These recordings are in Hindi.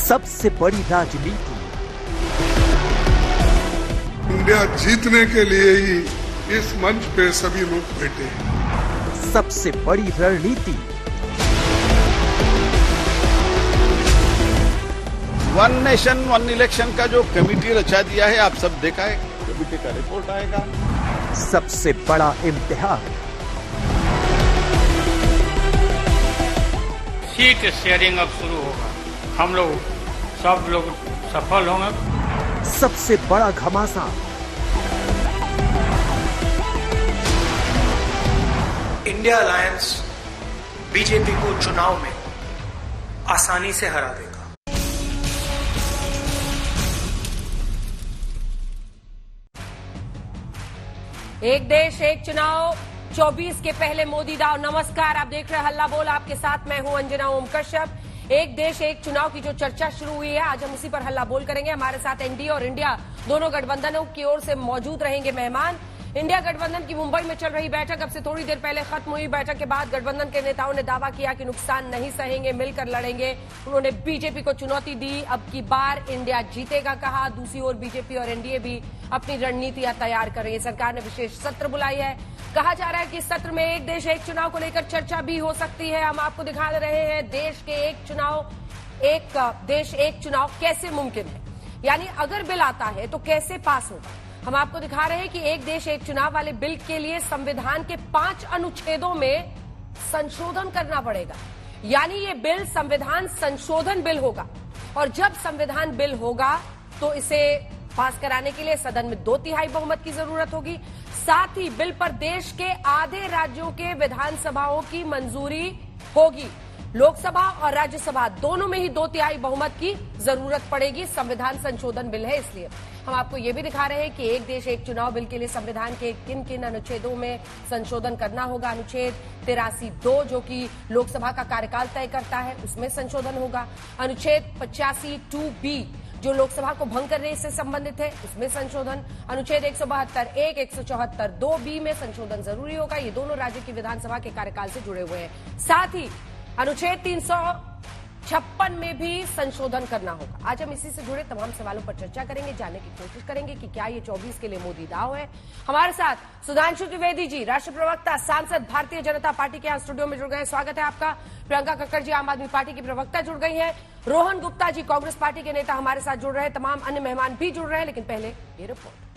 सबसे बड़ी राजनीति। इंडिया जीतने के लिए ही इस मंच पे सभी लोग बैठे हैं। सबसे बड़ी रणनीति। वन नेशन वन इलेक्शन का जो कमेटी रचा दिया है, आप सब देखा है, कमेटी का रिपोर्ट आएगा। सबसे बड़ा इम्तिहान। सीट शेयरिंग अब शुरू होगा, हम लोग सब लोग सफल होंगे। सबसे बड़ा घमासान। इंडिया अलायंस बीजेपी को चुनाव में आसानी से हरा देगा। एक देश एक चुनाव 24 के पहले मोदी दाव। नमस्कार, आप देख रहे हैं हल्ला बोल, आपके साथ मैं हूं अंजना ओम कश्यप। एक देश एक चुनाव की जो चर्चा शुरू हुई है, आज हम उसी पर हल्ला बोल करेंगे। हमारे साथ एनडीए और इंडिया दोनों गठबंधनों की ओर से मौजूद रहेंगे मेहमान। इंडिया गठबंधन की मुंबई में चल रही बैठक अब से थोड़ी देर पहले खत्म हुई। बैठक के बाद गठबंधन के नेताओं ने दावा किया कि नुकसान नहीं सहेंगे, मिलकर लड़ेंगे। उन्होंने बीजेपी को चुनौती दी, अब की बार इंडिया जीतेगा कहा। दूसरी ओर बीजेपी और एनडीए भी अपनी रणनीतियां तैयार कर रही है। सरकार ने विशेष सत्र बुलाई है। कहा जा रहा है कि इस सत्र में एक देश एक चुनाव को लेकर चर्चा भी हो सकती है। हम आपको दिखा रहे हैं देश के एक देश एक चुनाव कैसे मुमकिन है, यानी अगर बिल आता है तो कैसे पास होगा। हम आपको दिखा रहे हैं कि एक देश एक चुनाव वाले बिल के लिए संविधान के 5 अनुच्छेदों में संशोधन करना पड़ेगा, यानी ये बिल संविधान संशोधन बिल होगा। और जब संविधान बिल होगा तो इसे पास कराने के लिए सदन में 2/3 बहुमत की जरूरत होगी। साथ ही बिल पर देश के आधे राज्यों के विधानसभाओं की मंजूरी होगी। लोकसभा और राज्यसभा दोनों में ही 2/3 बहुमत की जरूरत पड़ेगी। संविधान संशोधन बिल है, इसलिए हम आपको ये भी दिखा रहे हैं कि एक देश एक चुनाव बिल के लिए संविधान के किन किन अनुच्छेदों में संशोधन करना होगा। अनुच्छेद 83(2) जो कि लोकसभा का कार्यकाल तय करता है, उसमें संशोधन होगा। अनुच्छेद 85(2)(b) जो लोकसभा को भंग करने से संबंधित है, उसमें संशोधन। अनुच्छेद 172(1), 174(2)(b) में संशोधन जरूरी होगा। ये दोनों राज्य की विधानसभा के कार्यकाल से जुड़े हुए हैं। साथ ही अनुच्छेद 356 में भी संशोधन करना होगा। आज हम इसी से जुड़े तमाम सवालों पर चर्चा करेंगे, जानने की कोशिश करेंगे कि क्या ये 24 के लिए मोदी दाव है। हमारे साथ सुधांशु त्रिवेदी जी, राष्ट्रीय प्रवक्ता, सांसद, भारतीय जनता पार्टी के यहाँ स्टूडियो में जुड़ गए हैं, स्वागत है आपका। प्रियंका कक्कड़ जी, आम आदमी पार्टी की प्रवक्ता, जुड़ गई हैं। रोहन गुप्ता जी, कांग्रेस पार्टी के नेता, हमारे साथ जुड़ रहे हैं। तमाम अन्य मेहमान भी जुड़ रहे हैं, लेकिन पहले ये रिपोर्ट।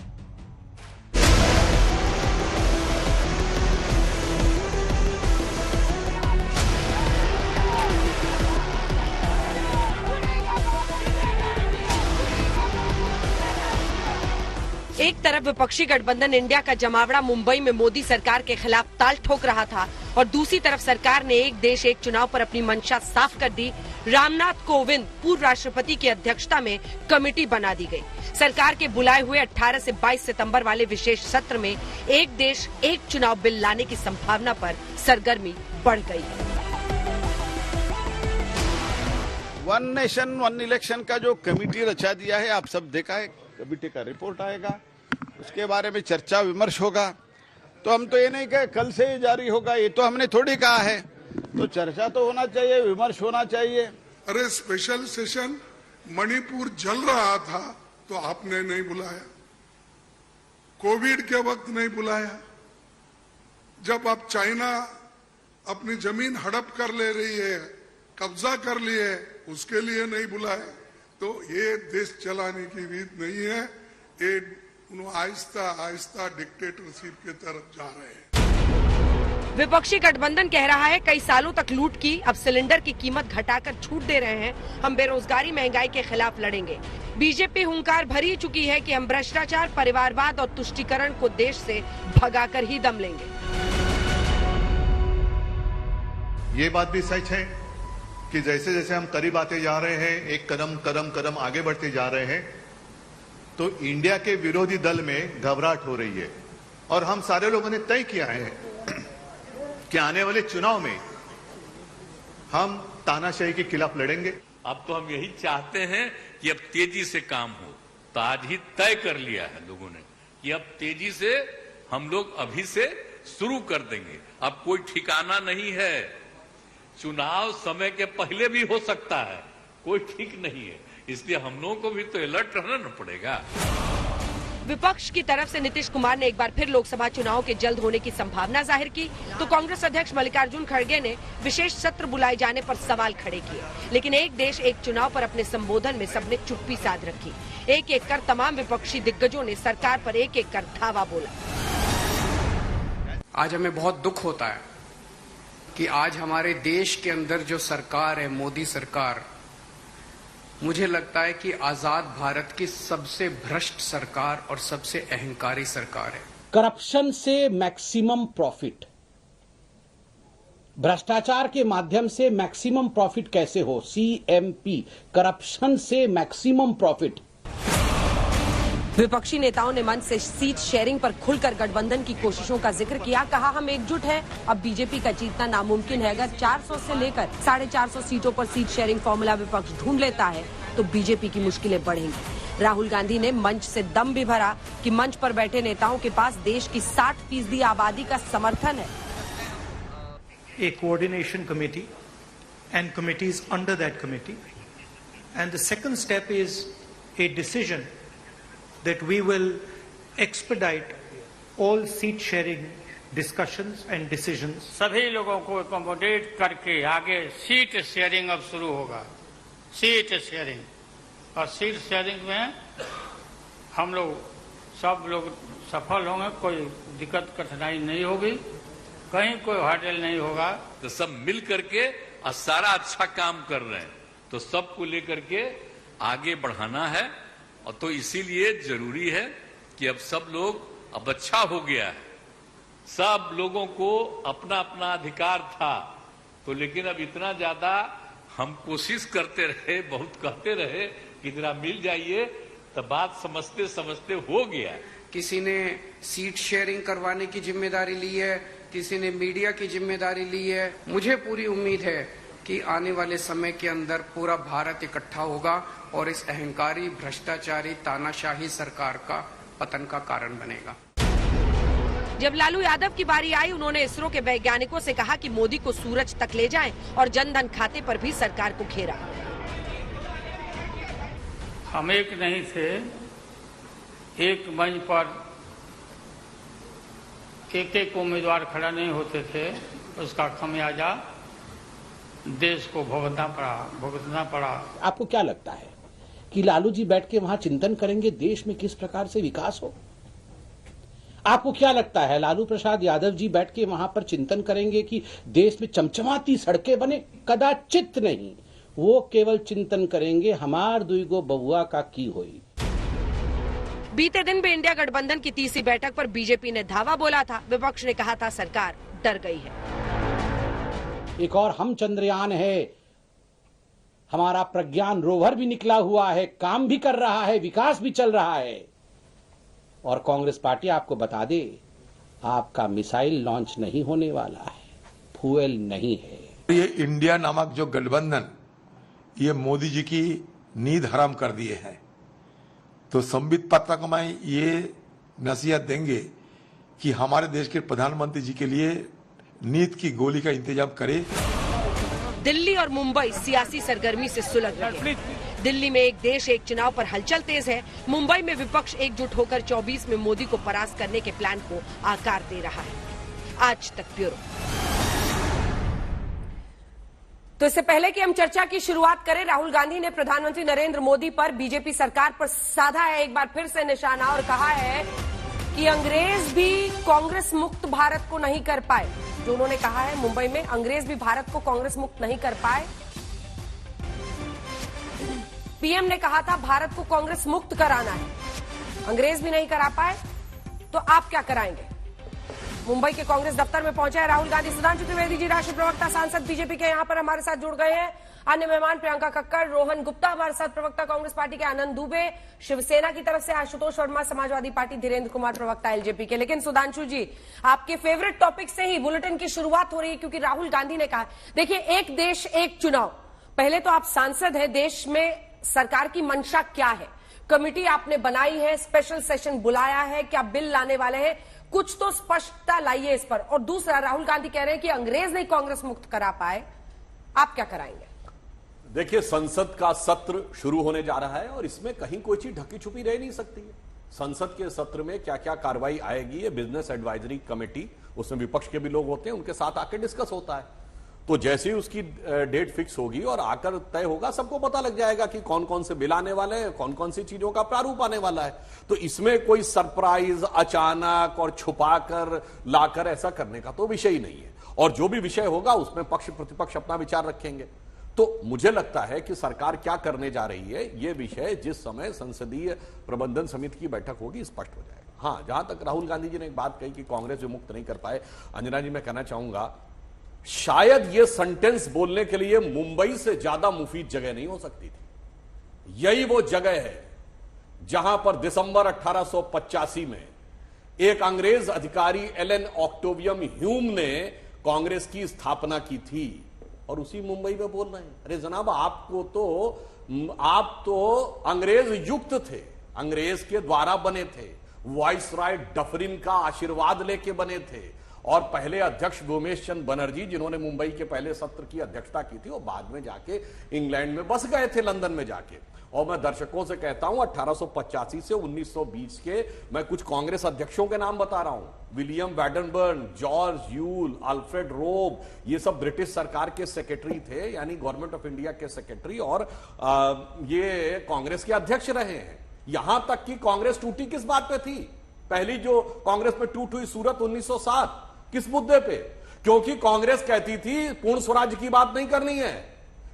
एक तरफ विपक्षी गठबंधन इंडिया का जमावड़ा मुंबई में मोदी सरकार के खिलाफ ताल ठोक रहा था और दूसरी तरफ सरकार ने एक देश एक चुनाव पर अपनी मंशा साफ कर दी। रामनाथ कोविंद पूर्व राष्ट्रपति की अध्यक्षता में कमेटी बना दी गई। सरकार के बुलाए हुए 18 से 22 सितंबर वाले विशेष सत्र में एक देश एक चुनाव बिल लाने की संभावना पर सरगर्मी बढ़ गई है। वन नेशन वन इलेक्शन का जो कमेटी रचा दिया है, आप सब देखा है, कमेटी का रिपोर्ट आएगा, उसके बारे में चर्चा विमर्श होगा। तो हम तो ये नहीं कहे कल से ही जारी होगा, ये तो हमने थोड़ी कहा है। तो चर्चा तो होना चाहिए, विमर्श होना चाहिए। अरे स्पेशल सेशन मणिपुर जल रहा था तो आपने नहीं बुलाया, कोविड के वक्त नहीं बुलाया, जब अब चाइना अपनी जमीन हड़प कर ले रही है, कब्जा कर लिए, उसके लिए नहीं बुलाया। तो ये देश चलाने की रीत नहीं है, ये आहिस्ता आहिस्ता डिक्टेटरशिप की तरफ जा रहे हैं। विपक्षी गठबंधन कह रहा है कई सालों तक लूट की, अब सिलेंडर की कीमत घटाकर छूट दे रहे हैं, हम बेरोजगारी महंगाई के खिलाफ लड़ेंगे। बीजेपी हुंकार भरी चुकी है कि हम भ्रष्टाचार, परिवारवाद और तुष्टीकरण को देश से भगाकर ही दम लेंगे। ये बात भी सच है कि जैसे जैसे हम करीब आते जा रहे हैं, एक कदम आगे बढ़ते जा रहे हैं, तो इंडिया के विरोधी दल में घबराहट हो रही है। और हम सारे लोगों ने तय किया है कि आने वाले चुनाव में हम तानाशाही के खिलाफ लड़ेंगे। अब तो हम यही चाहते हैं कि अब तेजी से काम हो। तो आज ही तय कर लिया है लोगों ने कि अब तेजी से हम लोग अभी से शुरू कर देंगे। अब कोई ठिकाना नहीं है, चुनाव समय के पहले भी हो सकता है, कोई ठीक नहीं है। इसलिए हम लोगों को भी तो अलर्ट रहना पड़ेगा। विपक्ष की तरफ से नीतीश कुमार ने एक बार फिर लोकसभा चुनाव के जल्द होने की संभावना जाहिर की, तो कांग्रेस अध्यक्ष मल्लिकार्जुन खड़गे ने विशेष सत्र बुलाए जाने पर सवाल खड़े किए। लेकिन एक देश एक चुनाव पर अपने संबोधन में सबने चुप्पी साध रखी। एक एक कर तमाम विपक्षी दिग्गजों ने सरकार पर एक एक कर धावा बोला। आज हमें बहुत दुख होता है कि आज हमारे देश के अंदर जो सरकार है, मोदी सरकार, मुझे लगता है कि आजाद भारत की सबसे भ्रष्ट सरकार और सबसे अहंकारी सरकार है। करप्शन से मैक्सिमम प्रॉफिट, भ्रष्टाचार के माध्यम से मैक्सिमम प्रॉफिट कैसे हो? CMP, करप्शन से मैक्सिमम प्रॉफिट। विपक्षी नेताओं ने मंच से सीट शेयरिंग पर खुलकर गठबंधन की कोशिशों का जिक्र किया। कहा, हम एकजुट हैं, अब बीजेपी का जीतना नामुमकिन है। अगर 400 से लेकर 450 सीटों पर सीट शेयरिंग फॉर्मूला विपक्ष ढूंढ लेता है तो बीजेपी की मुश्किलें बढ़ेंगी। राहुल गांधी ने मंच से दम भी भरा कि मंच पर बैठे नेताओं के पास देश की 60% आबादी का समर्थन है। A coordination committee and committees under that committee, and the second step is a decision that we will expedite all seat sharing discussions and decisions. सभी लोगों को अकोमोडेट करके आगे सीट शेयरिंग अब शुरू होगा। सीट शेयरिंग, और सीट शेयरिंग में हम लोग सब लोग सफल होंगे, कोई दिक्कत कठिनाई नहीं होगी, कहीं कोई हर्डल नहीं होगा। तो सब मिल करके और सारा अच्छा काम कर रहे हैं, तो सबको लेकर के आगे बढ़ाना है। और तो इसीलिए जरूरी है कि अब सब लोग, अब अच्छा हो गया है, सब लोगों को अपना अपना अधिकार था, तो लेकिन अब इतना ज्यादा हम कोशिश करते रहे, बहुत कहते रहे कि जरा मिल जाइए, तो बात समझते समझते हो गया। किसी ने सीट शेयरिंग करवाने की जिम्मेदारी ली है, किसी ने मीडिया की जिम्मेदारी ली है। मुझे पूरी उम्मीद है कि आने वाले समय के अंदर पूरा भारत इकट्ठा होगा और इस अहंकारी, भ्रष्टाचारी, तानाशाही सरकार का पतन का कारण बनेगा। जब लालू यादव की बारी आई, उन्होंने इसरो के वैज्ञानिकों से कहा कि मोदी को सूरज तक ले जाएं और जनधन खाते पर भी सरकार को घेरा। हम एक नहीं थे, एक मंच पर एक एक उम्मीदवार खड़ा नहीं होते थे, उसका खमियाजा देश को भुगतना पड़ा। आपको क्या लगता है कि लालू जी बैठ के वहां चिंतन करेंगे देश में किस प्रकार से विकास हो? आपको क्या लगता है लालू प्रसाद यादव जी बैठ के वहां पर चिंतन करेंगे कि देश में चमचमाती सड़कें बने? कदाचित नहीं। वो केवल चिंतन करेंगे हमार दुईगो बबुआ का की होई। बीते दिन भी इंडिया गठबंधन की तीसरी बैठक पर बीजेपी ने धावा बोला था। विपक्ष ने कहा था सरकार डर गई है। एक और हम चंद्रयान है, हमारा प्रज्ञान रोवर भी निकला हुआ है, काम भी कर रहा है, विकास भी चल रहा है। और कांग्रेस पार्टी आपको बता दे, आपका मिसाइल लॉन्च नहीं होने वाला है, फ्यूएल नहीं है। ये इंडिया नामक जो गठबंधन, ये मोदी जी की नींद हराम कर दिए हैं। तो संबित पाठक में ये नसीहत देंगे कि हमारे देश के प्रधानमंत्री जी के लिए नींद की गोली का इंतजाम करे। दिल्ली और मुंबई सियासी सरगर्मी से सुलग रहे। दिल्ली में एक देश एक चुनाव पर हलचल तेज है। मुंबई में विपक्ष एकजुट होकर 24 में मोदी को परास्त करने के प्लान को आकार दे रहा है। आज तक ब्यूरो। तो इससे पहले कि हम चर्चा की शुरुआत करें, राहुल गांधी ने प्रधानमंत्री नरेंद्र मोदी पर, बीजेपी सरकार पर साधा है एक बार फिर से निशाना और कहा है कि अंग्रेज भी कांग्रेस मुक्त भारत को नहीं कर पाए। जो उन्होंने कहा है मुंबई में, अंग्रेज भी भारत को कांग्रेस मुक्त नहीं कर पाए। पीएम ने कहा था भारत को कांग्रेस मुक्त कराना है, अंग्रेज भी नहीं करा पाए, तो आप क्या कराएंगे? मुंबई के कांग्रेस दफ्तर में पहुंचे हैं राहुल गांधी। सुधांशु त्रिवेदी जी, राष्ट्रीय प्रवक्ता सांसद बीजेपी के, यहां पर हमारे साथ जुड़ गए हैं। अन्य मेहमान प्रियंका कक्कड़, रोहन गुप्ता हमारे साथ, प्रवक्ता कांग्रेस पार्टी के आनंद दुबे, शिवसेना की तरफ से आशुतोष वर्मा, समाजवादी पार्टी धीरेन्द्र कुमार, प्रवक्ता एलजेपी के। लेकिन सुधांशु जी, आपके फेवरेट टॉपिक से ही बुलेटिन की शुरुआत हो रही है, क्योंकि राहुल गांधी ने कहा, देखिए एक देश एक चुनाव। पहले तो आप सांसद हैं, देश में सरकार की मंशा क्या है? कमेटी आपने बनाई है, स्पेशल सेशन बुलाया है, क्या बिल लाने वाले हैं? कुछ तो स्पष्टता लाइए इस पर। और दूसरा, राहुल गांधी कह रहे हैं कि अंग्रेज नहीं कांग्रेस मुक्त करा पाए, आप क्या कराएंगे? देखिए, संसद का सत्र शुरू होने जा रहा है और इसमें कहीं कोई चीज ढकी छुपी रह नहीं सकती है। संसद के सत्र में क्या क्या कार्रवाई आएगी, ये बिजनेस एडवाइजरी कमेटी, उसमें विपक्ष के भी लोग होते हैं, उनके साथ आकर डिस्कस होता है। तो जैसे ही उसकी डेट फिक्स होगी और आकर तय होगा, सबको पता लग जाएगा कि कौन कौन से बिल आने वाले हैं, कौन कौन सी चीजों का प्रारूप आने वाला है। तो इसमें कोई सरप्राइज, अचानक और छुपाकर लाकर ऐसा करने का तो विषय ही नहीं है। और जो भी विषय होगा उसमें पक्ष प्रतिपक्ष अपना विचार रखेंगे। तो मुझे लगता है कि सरकार क्या करने जा रही है, यह विषय जिस समय संसदीय प्रबंधन समिति की बैठक होगी स्पष्ट हो जाएगा। हां, जहां तक राहुल गांधी जी ने एक बात कही कि कांग्रेस विमुक्त नहीं कर पाए, अंजना जी मैं कहना चाहूंगा, शायद यह सेंटेंस बोलने के लिए मुंबई से ज्यादा मुफीद जगह नहीं हो सकती थी। यही वो जगह है जहां पर दिसंबर 1885 में एक अंग्रेज अधिकारी एलन ऑक्टेवियम ह्यूम ने कांग्रेस की स्थापना की थी, और उसी मुंबई में बोल रहे हैं। अरे जनाब, आप तो अंग्रेज युक्त थे, अंग्रेज के द्वारा बने थे, वाइसराय डफरिन का आशीर्वाद लेके बने थे। और पहले अध्यक्ष गोमेश चंद बनर्जी, जिन्होंने मुंबई के पहले सत्र की अध्यक्षता की थी, वो बाद में जाके इंग्लैंड में बस गए थे, लंदन में जाके। और मैं दर्शकों से कहता हूं, 1885 से 1920 के मैं कुछ कांग्रेस अध्यक्षों के नाम बता रहा हूं। विलियम वैडनबर्न, जॉर्ज यूल, अल्फ्रेड रोब, ये सब ब्रिटिश सरकार के सेक्रेटरी थे, यानी गवर्नमेंट ऑफ इंडिया के सेक्रेटरी, और ये कांग्रेस के अध्यक्ष रहे हैं। यहां तक कि कांग्रेस टूटी किस बात पे थी? पहली जो कांग्रेस में टूट हुई सूरत 1907, किस मुद्दे पे? क्योंकि कांग्रेस कहती थी पूर्ण स्वराज की बात नहीं करनी है,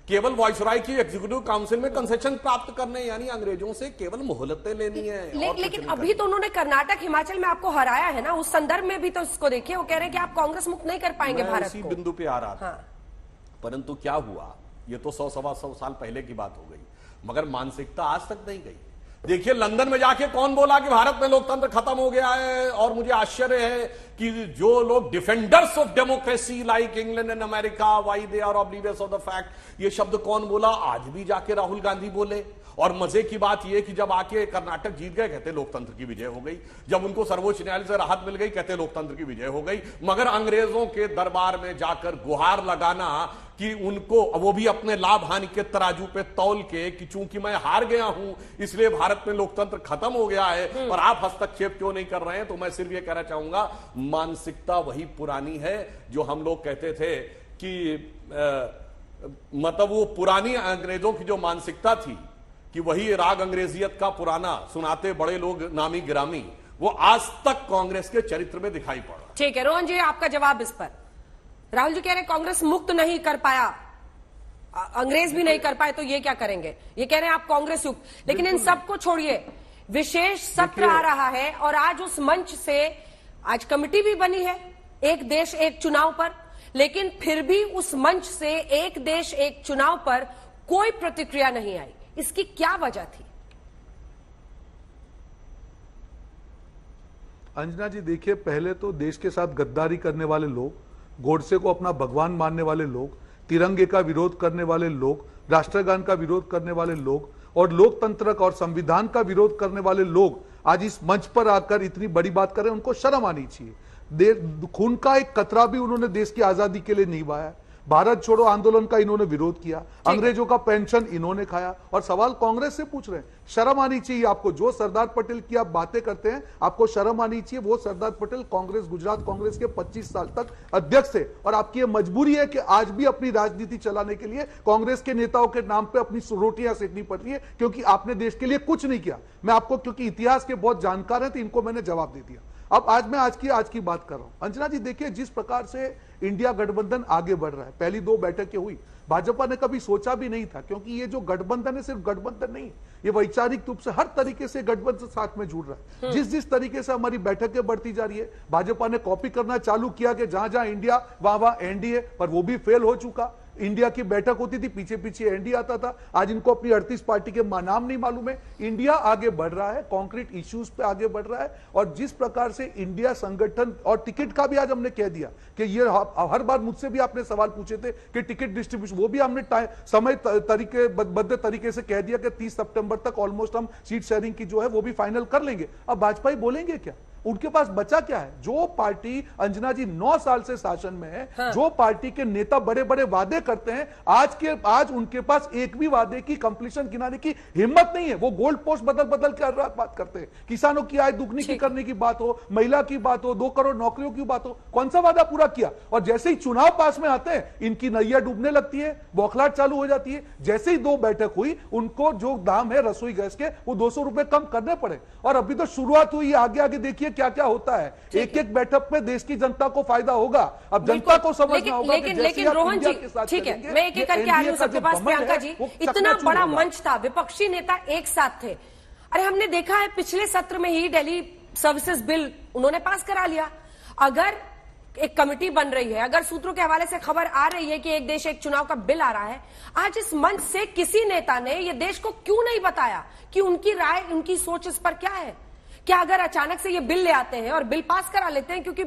केवल वाइसराय की एग्जीक्यूटिव काउंसिल में कंसेशन प्राप्त करने, यानी अंग्रेजों से केवल मोहलतें लेनी है। लेकिन अभी तो उन्होंने कर्नाटक, हिमाचल में आपको हराया है ना, उस संदर्भ में भी तो इसको देखिए, वो कह रहे हैं कि आप कांग्रेस मुक्त नहीं कर पाएंगे भारत को। इसी बिंदु पे आ रहा था। परंतु क्या हुआ, ये तो 100-125 साल पहले की बात हो गई, मगर मानसिकता आज तक नहीं गई। देखिए, लंदन में जाके कौन बोला कि भारत में लोकतंत्र खत्म हो गया है? और मुझे आश्चर्य है कि जो लोग defenders of democracy like England and America, why they are oblivious of the fact, ये शब्द कौन बोला? आज भी जाके राहुल गांधी बोले। और मजे की बात यह कि जब आके कर्नाटक जीत गए, कहते लोकतंत्र की विजय हो गई। जब उनको सर्वोच्च न्यायालय से राहत मिल गई, कहते लोकतंत्र की विजय हो गई। मगर अंग्रेजों के दरबार में जाकर गुहार लगाना कि उनको, वो भी अपने लाभ हानि के तराजू पे तौल के, कि चूंकि मैं हार गया हूं इसलिए भारत में लोकतंत्र खत्म हो गया है और आप हस्तक्षेप क्यों नहीं कर रहे हैं, तो मैं सिर्फ ये कहना चाहूंगा, मानसिकता वही पुरानी है जो हम लोग कहते थे कि मतलब वो पुरानी अंग्रेजों की जो मानसिकता थी कि वही राग अंग्रेजियत का पुराना सुनाते बड़े लोग नामी गिरामी, वो आज तक कांग्रेस के चरित्र में दिखाई पड़ रहा। ठीक है, रोहन जी आपका जवाब इस पर। राहुल जी कह रहे हैं कांग्रेस मुक्त नहीं कर पाया, अंग्रेज भी नहीं कर पाए, तो ये क्या करेंगे? ये कह रहे हैं आप कांग्रेस युक्त। लेकिन इन सबको छोड़िए, विशेष सत्र आ रहा है और आज उस मंच से आज कमेटी भी बनी है एक देश एक चुनाव पर, लेकिन फिर भी उस मंच से एक देश एक चुनाव पर कोई प्रतिक्रिया नहीं आई। इसकी क्या वजह थी? अंजना जी देखिए, पहले तो देश के साथ गद्दारी करने वाले लोग, गोडसे को अपना भगवान मानने वाले लोग, तिरंगे का विरोध करने वाले लोग, राष्ट्रगान का विरोध करने वाले लोग और लोकतंत्र और संविधान का विरोध करने वाले लोग आज इस मंच पर आकर इतनी बड़ी बात कर रहे हैं, उनको शर्म आनी चाहिए। खून का एक कतरा भी उन्होंने देश की आजादी के लिए नहीं बहाया। भारत छोड़ो आंदोलन का इन्होंने विरोध किया, अंग्रेजों का पेंशन इन्होंने खाया, और सवाल कांग्रेस से पूछ रहे हैं। शर्म आनी चाहिए आपको। जो सरदार पटेल की आप बातें करते हैं, आपको शर्म आनी चाहिए। वो सरदार पटेल कांग्रेस, गुजरात कांग्रेस के 25 साल तक अध्यक्ष थे, और आपकी ये मजबूरी है कि आज भी अपनी राजनीति चलाने के लिए कांग्रेस के नेताओं के नाम पे अपनी रोटियां सेकनी पड़ रही है, क्योंकि आपने देश के लिए कुछ नहीं किया। मैं आपको, क्योंकि इतिहास के बहुत जानकार हैं, तो इनको मैंने जवाब दे दिया। अब आज मैं आज की बात कर रहा हूं। अंजना जी देखिए, जिस प्रकार से इंडिया गठबंधन आगे बढ़ रहा है, पहली 2 बैठकें हुई, भाजपा ने कभी सोचा भी नहीं था, क्योंकि ये जो गठबंधन है सिर्फ गठबंधन नहीं, ये वैचारिक रूप से हर तरीके से गठबंधन साथ में जुड़ रहा है। जिस तरीके से हमारी बैठकें बढ़ती जा रही है, भाजपा ने कॉपी करना चालू किया कि जहां जहां इंडिया वहां एनडीए, पर वो भी फेल हो चुका। इंडिया की बैठक होती थी, पीछे पीछे एनडीए आता था। आज इनको अपनी 38 पार्टी के नाम नहीं मालूम है। इंडिया आगे बढ़ रहा है, कॉन्क्रीट इश्यूज पे आगे बढ़ रहा है, और जिस प्रकार से इंडिया संगठन, और टिकट का भी आज हमने कह दिया कि ये हर बार मुझसे भी आपने सवाल पूछे थे कि टिकट डिस्ट्रीब्यूशन, वो भी हमने समय बद्ध तरीके से कह दिया कि 30 सितंबर तक ऑलमोस्ट हम सीट शेयरिंग की जो है वो भी फाइनल कर लेंगे। अब भाजपा बोलेंगे क्या? उनके पास बचा क्या है? जो पार्टी अंजना जी 9 साल से शासन में है, हाँ। जो पार्टी के नेता बड़े बड़े वादे करते हैं, आज उनके पास एक भी वादे की कंप्लीशन गिनाने की हिम्मत नहीं है। वो गोल्ड पोस्ट बदल के हर रात बात करते हैं। किसानों की आय दुगनी की करने की बात हो, महिला की बात हो, 2 करोड़ नौकरियों की बात हो, कौन सा वादा पूरा किया? और जैसे ही चुनाव पास में आते हैं, इनकी नैया डूबने लगती है, बौखलाहट चालू हो जाती है। जैसे ही 2 बैठक हुई, उनको जो दाम है रसोई गैस के वो 200 रुपए कम करने पड़े। और अभी तो शुरुआत हुई, आगे आगे देखिए क्या क्या होता है। एक बैठक में देश की जनता को फायदा होगा। अब जनता को समझना होगा। लेकिन रोहन जी, ठीक है, मैं एक एक करके आ रही हूं सबके पास। प्रियंका जी, इतना बड़ा मंच था, विपक्षी नेता एक साथ थे। अरे हमने देखा है पिछले सत्र में ही दिल्ली सर्विसेज बिल उन्होंने पास करा लिया। अगर एक कमेटी बन रही है, अगर सूत्रों के हवाले से खबर आ रही है कि एक देश एक चुनाव का बिल आ रहा है, आज इस मंच से किसी नेता ने यह देश को क्यों नहीं बताया कि उनकी राय, उनकी सोच इस पर क्या है? क्या अगर अचानक से ये बिल ले आते हैं और बिल पास करा लेते हैं क्योंकि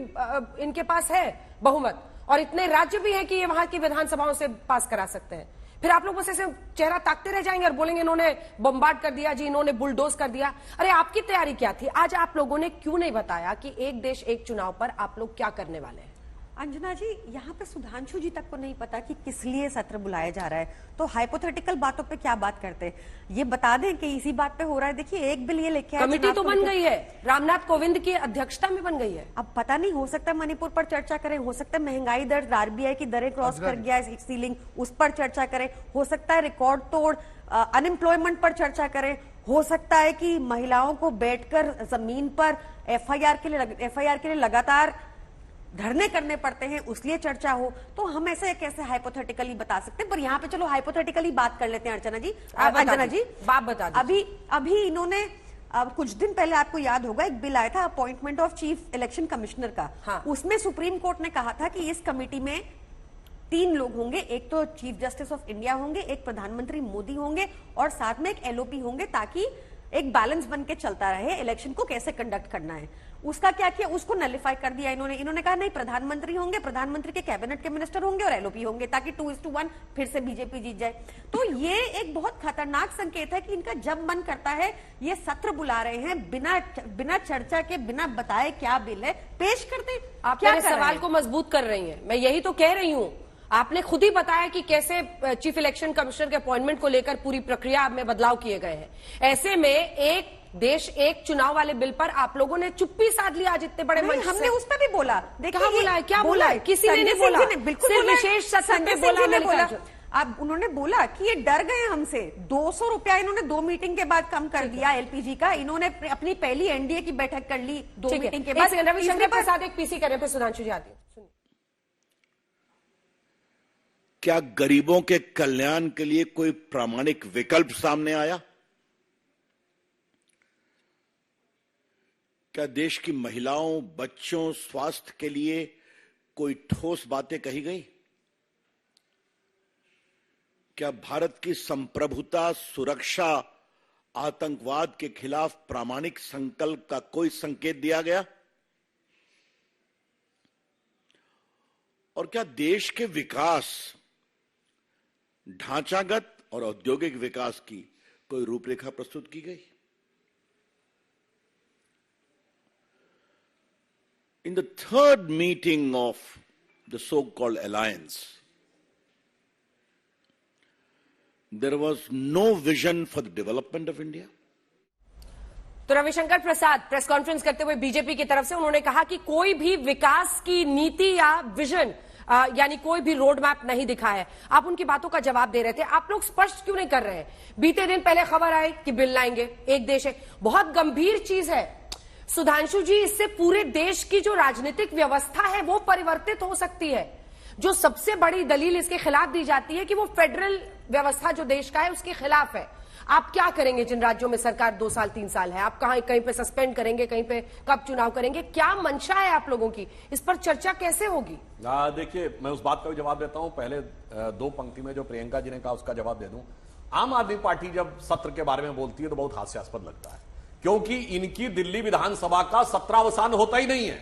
इनके पास है बहुमत और इतने राज्य भी हैं कि ये वहां की विधानसभाओं से पास करा सकते हैं, फिर आप लोग बस ऐसे चेहरा ताकते रह जाएंगे और बोलेंगे इन्होंने बम्बार्ड कर दिया जी, इन्होंने बुलडोज कर दिया? अरे आपकी तैयारी क्या थी? आज आप लोगों ने क्यों नहीं बताया कि एक देश एक चुनाव पर आप लोग क्या करने वाले हैं? अंजना जी, यहाँ पे सुधांशु जी तक को नहीं पता कि किस लिए सत्र बुलाया जा रहा है, तो हाइपोथेटिकल बातों पे क्या बात करते हैं? ये बता दें कि इसी बात पे हो रहा है। देखिए, एक बिल ये लेके आया, कमेटी तो बन गई है, रामनाथ कोविंद की अध्यक्षता में बन गई है। अब पता नहीं, हो सकता है मणिपुर पर चर्चा करें, हो सकता है महंगाई दर, आरबीआई की दरें क्रॉस कर गया है सीलिंग, उस पर चर्चा करें, हो सकता है रिकॉर्ड तोड़ अनएम्प्लॉयमेंट पर चर्चा करें, हो सकता है कि महिलाओं को बैठकर जमीन पर एफआईआर के लिए लगातार धरने करने पड़ते हैं, उसलिए चर्चा हो। तो हम ऐसे कैसे हाइपोथेटिकली बता सकते हैं? पर यहाँ पे चलो हाइपोथेटिकली बात कर लेते हैं। अंजना जी बात बता दीजिए। अभी इन्होंने कुछ दिन पहले आपको याद होगा एक बिल आया था appointment of chief election commissioner का। हाँ। उसमें सुप्रीम कोर्ट ने कहा था कि इस कमेटी में 3 लोग होंगे, एक तो चीफ जस्टिस ऑफ इंडिया होंगे, एक प्रधानमंत्री मोदी होंगे और साथ में एक एलओपी होंगे, ताकि एक बैलेंस बन के चलता रहे इलेक्शन को कैसे कंडक्ट करना है। उसका क्या किया? उसको नलिफाई कर दिया इन्होंने कहा नहीं, प्रधानमंत्री होंगे, प्रधानमंत्री के कैबिनेट के मिनिस्टर होंगे और एलओपी होंगे, ताकि 2:1 फिर से बीजेपी जीत जाए। तो ये एक बहुत खतरनाक संकेत है कि इनका जब मन करता है ये सत्र बुला रहे हैं, बिना चर्चा के, बिना बताए क्या बिल है पेश करते। आप मेरे सवाल को मजबूत कर रही हैं, मैं यही तो कह रही हूं। आपने खुद ही बताया कि कैसे चीफ इलेक्शन कमिश्नर के अपॉइंटमेंट को लेकर पूरी प्रक्रिया में बदलाव किए गए हैं। ऐसे में एक देश एक चुनाव वाले बिल पर आप लोगों ने चुप्पी साध लिया। आज इतने बड़े मंच हमने उस पर भी बोला, क्या बोला है? किसी ने नहीं बोला, सिर्फ विशेष सत्र पे बोला। अब उन्होंने बोला कि ये डर गए हमसे। 200 रुपया इन्होंने 2 मीटिंग के बाद कम कर दिया एलपीजी का। इन्होंने अपनी पहली एनडीए की बैठक कर ली 2 मीटिंग के बाद। रविशंकर प्रसाद एक पीसी करें, फिर सुधांशु जी आती है। क्या गरीबों के कल्याण के लिए कोई प्रामाणिक विकल्प सामने आया? क्या देश की महिलाओं, बच्चों, स्वास्थ्य के लिए कोई ठोस बातें कही गई? क्या भारत की संप्रभुता, सुरक्षा, आतंकवाद के खिलाफ प्रामाणिक संकल्प का कोई संकेत दिया गया? और क्या देश के विकास, ढांचागत और औद्योगिक विकास की कोई रूपरेखा प्रस्तुत की गई? In the third meeting of the so-called alliance, there was no vision for the development of India. तो रविशंकर प्रसाद प्रेस कॉन्फ्रेंस करते हुए बीजेपी की तरफ से उन्होंने कहा कि कोई भी विकास की नीति या विजन यानी कोई भी रोड मैप नहीं दिखा है। आप उनकी बातों का जवाब दे रहे थे, आप लोग स्पष्ट क्यों नहीं कर रहे हैं? बीते दिन पहले खबर आई कि बिल लाएंगे, एक देश है, बहुत गंभीर चीज है सुधांशु जी। इससे पूरे देश की जो राजनीतिक व्यवस्था है वो परिवर्तित हो सकती है। जो सबसे बड़ी दलील इसके खिलाफ दी जाती है कि वो फेडरल व्यवस्था जो देश का है उसके खिलाफ है। आप क्या करेंगे जिन राज्यों में सरकार 2 साल 3 साल है? आप कहीं पे सस्पेंड करेंगे, कहीं पे कब चुनाव करेंगे? क्या मंशा है आप लोगों की? इस पर चर्चा कैसे होगी? देखिए, मैं उस बात का भी जवाब देता हूं। पहले 2 पंक्ति में जो प्रियंका जी ने कहा उसका जवाब दे दूं। आम आदमी पार्टी जब सत्र के बारे में बोलती है तो बहुत हास्यास्पद लगता है, क्योंकि इनकी दिल्ली विधानसभा का सत्रावसान होता ही नहीं है।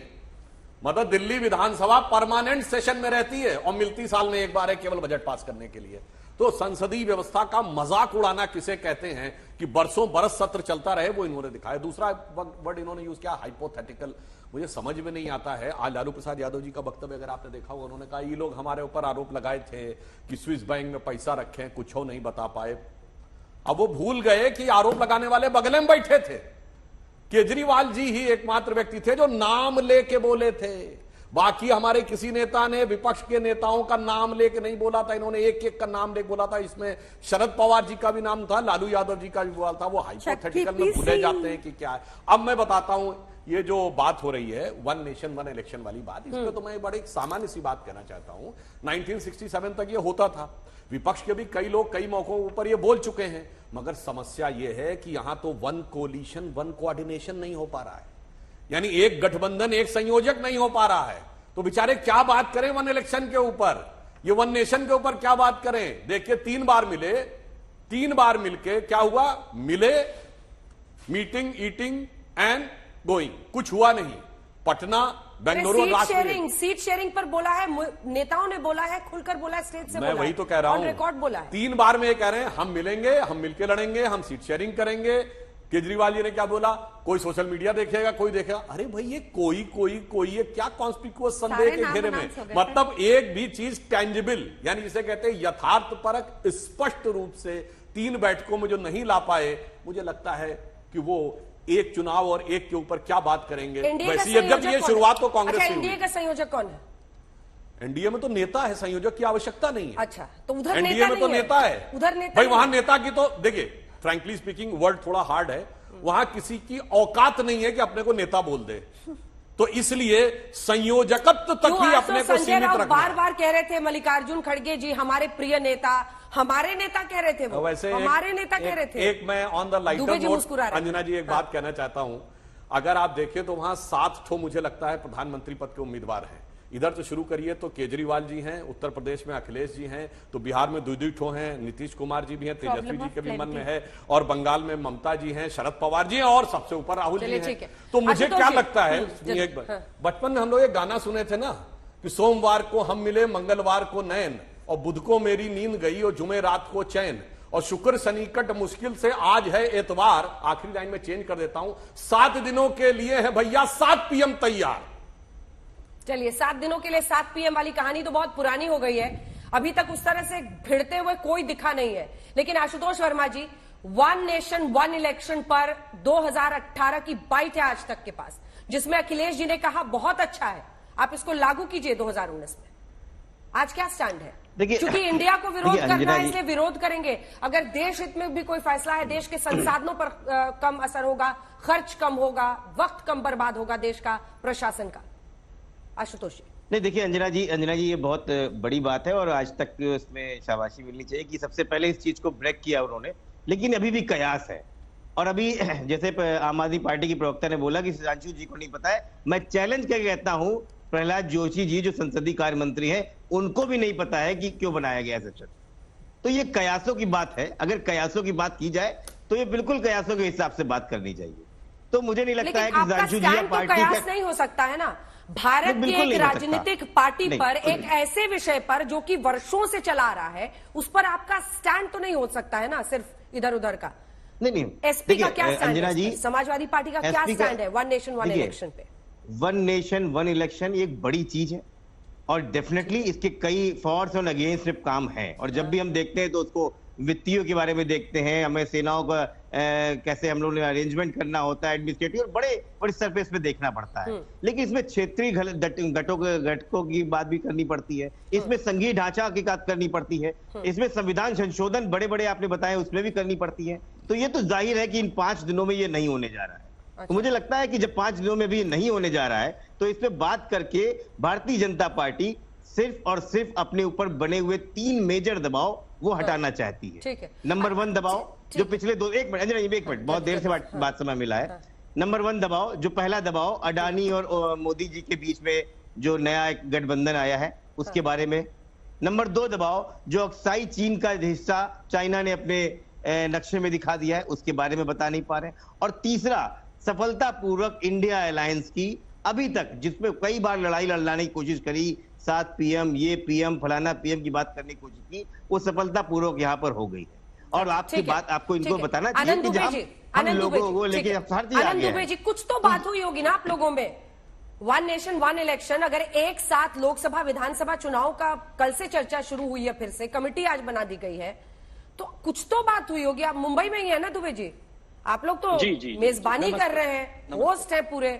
मतलब दिल्ली विधानसभा परमानेंट सेशन में रहती है और मिलती साल में एक बार है केवल बजट पास करने के लिए। तो संसदीय व्यवस्था का मजाक उड़ाना किसे कहते हैं कि बरसों बरस सत्र चलता रहे, वो इन्होंने दिखाया। दूसरा वर्ड इन्होंने यूज किया हाइपोथेटिकल, मुझे समझ में नहीं आता है। आज लालू प्रसाद यादव जी का वक्तव्य अगर आपने देखा होगा, उन्होंने कहा ये लोग हमारे ऊपर आरोप लगाए थे कि स्विस बैंक में पैसा रखे, कुछ हो नहीं बता पाए। अब वो भूल गए कि आरोप लगाने वाले बगल में बैठे थे, केजरीवाल जी ही एकमात्र व्यक्ति थे जो नाम लेके बोले थे। बाकी हमारे किसी नेता ने विपक्ष के नेताओं का नाम लेके नहीं बोला था, इन्होंने एक एक का नाम लेके बोला था। इसमें शरद पवार जी का भी नाम था, लालू यादव जी का भी बोला था। वो हाइपोथेटिकल में भूले जाते हैं कि क्या है। अब मैं बताता हूं, ये जो बात हो रही है वन नेशन वन इलेक्शन वाली बात, इसमें तो मैं बड़ी सामान्य सी बात कहना चाहता हूं। 1967 तक ये होता था, विपक्ष के भी कई लोग कई मौकों पर ये बोल चुके हैं, मगर समस्या ये है कि यहां तो वन कोलिशन वन कोऑर्डिनेशन नहीं हो पा रहा है, यानी एक गठबंधन एक संयोजक नहीं हो पा रहा है। तो बेचारे क्या बात करें वन इलेक्शन के ऊपर, ये वन नेशन के ऊपर क्या बात करें। देखिए 3 बार मिले, 3 बार मिलके क्या हुआ, मिले, मीटिंग, ईटिंग एंड गोइंग, कुछ हुआ नहीं। पटना, बेंगलुरु, सीट शेयरिंग पर बोला है, नेताओं ने बोला है, खुलकर बोला है, स्टेज से मैं वही तो कह रहा हूं, रिकॉर्ड बोला है। 3 बार में ये कह रहे हैं हम मिलेंगे, हम मिलके लड़ेंगे, हम सीट शेयरिंग करेंगे। केजरीवाल जी ने क्या बोला, कोई सोशल मीडिया देखेगा, कोई देखेगा। अरे भाई ये कोई ये क्या कॉन्स्पिक्यूअस संदेह के घेरे में, मतलब एक भी चीज टेंजिबल, यानी जिसे कहते हैं यथार्थपरक, स्पष्ट रूप से 3 बैठकों में जो नहीं ला पाए, मुझे लगता है कि वो एक चुनाव और एक के ऊपर क्या बात करेंगे। वैसे जब ये शुरुआत तो कांग्रेस से एनडीए का संयोजक कौन है? एनडीए में तो नेता है, संयोजक की आवश्यकता नहीं है। अच्छा, तो उधर एनडीए में तो नेता है, उधर नेता भाई वहां नेता की तो देखिए, फ्रैंकली स्पीकिंग वर्ड थोड़ा हार्ड है, वहां किसी की औकात नहीं है कि अपने को नेता बोल दे, तो इसलिए संयोजकत्व तक ही अपने को सीमित रखना। बार बार कह रहे थे मल्लिकार्जुन खड़गे जी हमारे प्रिय नेता, हमारे नेता कह रहे थे वो, वैसे हमारे नेता कह रहे थे। एक मैं on the lighter note Anjana ji एक बात कहना चाहता हूं, अगर आप देखें तो वहां 7 ठो मुझे लगता है प्रधानमंत्री पद के उम्मीदवार हैं। इधर तो शुरू करिए तो केजरीवाल जी हैं, उत्तर प्रदेश में अखिलेश जी हैं, तो बिहार में 2 ठो हैं, नीतीश कुमार जी भी हैं, तेजस्वी जी के भी मन में है, और बंगाल में ममता जी हैं, शरद पवार जी हैं, और सबसे ऊपर राहुल जी हैं। तो मुझे क्या लगता है, बचपन में हम लोग एक गाना सुने थे ना कि सोमवार को हम मिले मंगलवार को नैन, और बुध को मेरी नींद गई और जुमे रात को चैन, और शुक्र शनिकट मुश्किल से आज है एतवार। आखिरी लाइन में चेंज कर देता हूं, 7 दिनों के लिए है भैया 7 PM तैयार। चलिए 7 दिनों के लिए 7 PM वाली कहानी तो बहुत पुरानी हो गई है, अभी तक उस तरह से भिड़ते हुए कोई दिखा नहीं है। लेकिन आशुतोष वर्मा जी, वन नेशन वन इलेक्शन पर 2018 की बाइट है आज तक के पास, जिसमें अखिलेश जी ने कहा बहुत अच्छा है, आप इसको लागू कीजिए 2019 में। आज क्या स्टैंड है? क्योंकि इंडिया को विरोध करना है, इसलिए विरोध करेंगे। अगर देश हित में भी कोई फैसला है, देश के संसाधनों पर कम असर होगा, खर्च कम होगा, वक्त कम बर्बाद होगा देश का, प्रशासन का। आशुतोष जी नहीं, देखिए अंजना जी ये बहुत बड़ी बात है और आज तक इसमें शाबाशी मिलनी चाहिए कि सबसे पहले इस चीज को ब्रेक किया उन्होंने, लेकिन अभी भी कयास है। और अभी जैसे आम आदमी पार्टी की प्रवक्ता ने बोला कि सुधांशु जी को नहीं पता है, मैं चैलेंज करके कहता हूं प्रहलाद जोशी जी जो संसदीय कार्य मंत्री हैं, उनको भी नहीं पता है कि क्यों बनाया गया सेशन। तो ये कयासों की बात है, अगर कयासों की बात की जाए तो ये बिल्कुल कयासों के हिसाब से बात करनी चाहिए। तो मुझे नहीं लगता है कि सुधांशु जी या पार्टी कयास नहीं हो सकता है ना, भारत की एक राजनीतिक पार्टी पर एक ऐसे विषय पर जो कि वर्षों से चला आ रहा है, उस पर आपका स्टैंड तो नहीं हो सकता है ना, सिर्फ इधर उधर का। नहीं, एसपी का क्या स्टैंड है? समाजवादी पार्टी का क्या स्टैंड है वन नेशन वन इलेक्शन पे? वन नेशन वन इलेक्शन एक बड़ी चीज है और डेफिनेटली इसके कई फॉर्स और अगेंस्ट काम है, और जब भी हम देखते हैं तो उसको वित्तीयों के बारे में देखते हैं, हमें सेनाओं का कैसे हम लोग ने अरेंजमेंट करना होता है, एडमिनिस्ट्रेटिव, और बड़े सरफेस पे देखना पड़ता है। लेकिन इसमें क्षेत्रीय घटकों की बात भी करनी पड़ती है, इसमें संघीय ढांचा की बात करनी पड़ती है, इसमें संविधान संशोधन बड़े बड़े आपने बताए उसमें भी करनी पड़ती है। तो ये तो जाहिर है कि इन 5 दिनों में ये नहीं होने जा रहा है। तो मुझे लगता है कि जब 5 दिनों में भी नहीं होने जा रहा है तो इस पे बात करके भारतीय जनता पार्टी सिर्फ और सिर्फ अपने ऊपर बने हुए 3 मेजर दबाव वो हटाना चाहती है। ठीक है। नंबर 1 दबाव जो पिछले एक मिनट बहुत देर से बात समय मिला है। नंबर 1 दबाव, जो पहला दबाव अडानी और मोदी जी के बीच में जो नया एक गठबंधन आया है उसके बारे में। नंबर 2 दबाव, जो अक्साई चीन का हिस्सा चाइना ने अपने नक्शे में दिखा दिया है, उसके बारे में बता नहीं पा रहे। और तीसरा, सफलतापूर्वक इंडिया अलायंस की अभी तक जिसमें कई बार लड़ाई लड़ाने की कोशिश करी, 7 पीएम, ये पीएम, फलाना पीएम की बात करने की कोशिश की, वो सफलतापूर्वक यहाँ पर हो गई है। और आपकी बात आपको इनको बताना चाहिए कि जब हम लोगों को लेके आनंद दुबे जी, कुछ तो बात हुई होगी ना आप लोगों में। वन नेशन वन इलेक्शन, अगर एक साथ लोकसभा विधानसभा चुनाव का कल से चर्चा शुरू हुई है, फिर से कमेटी आज बना दी गई है, तो कुछ तो बात हुई होगी। आप मुंबई में ही है ना दुबे जी, आप लोग तो मेजबानी कर रहे हैं, होस्ट है पूरे,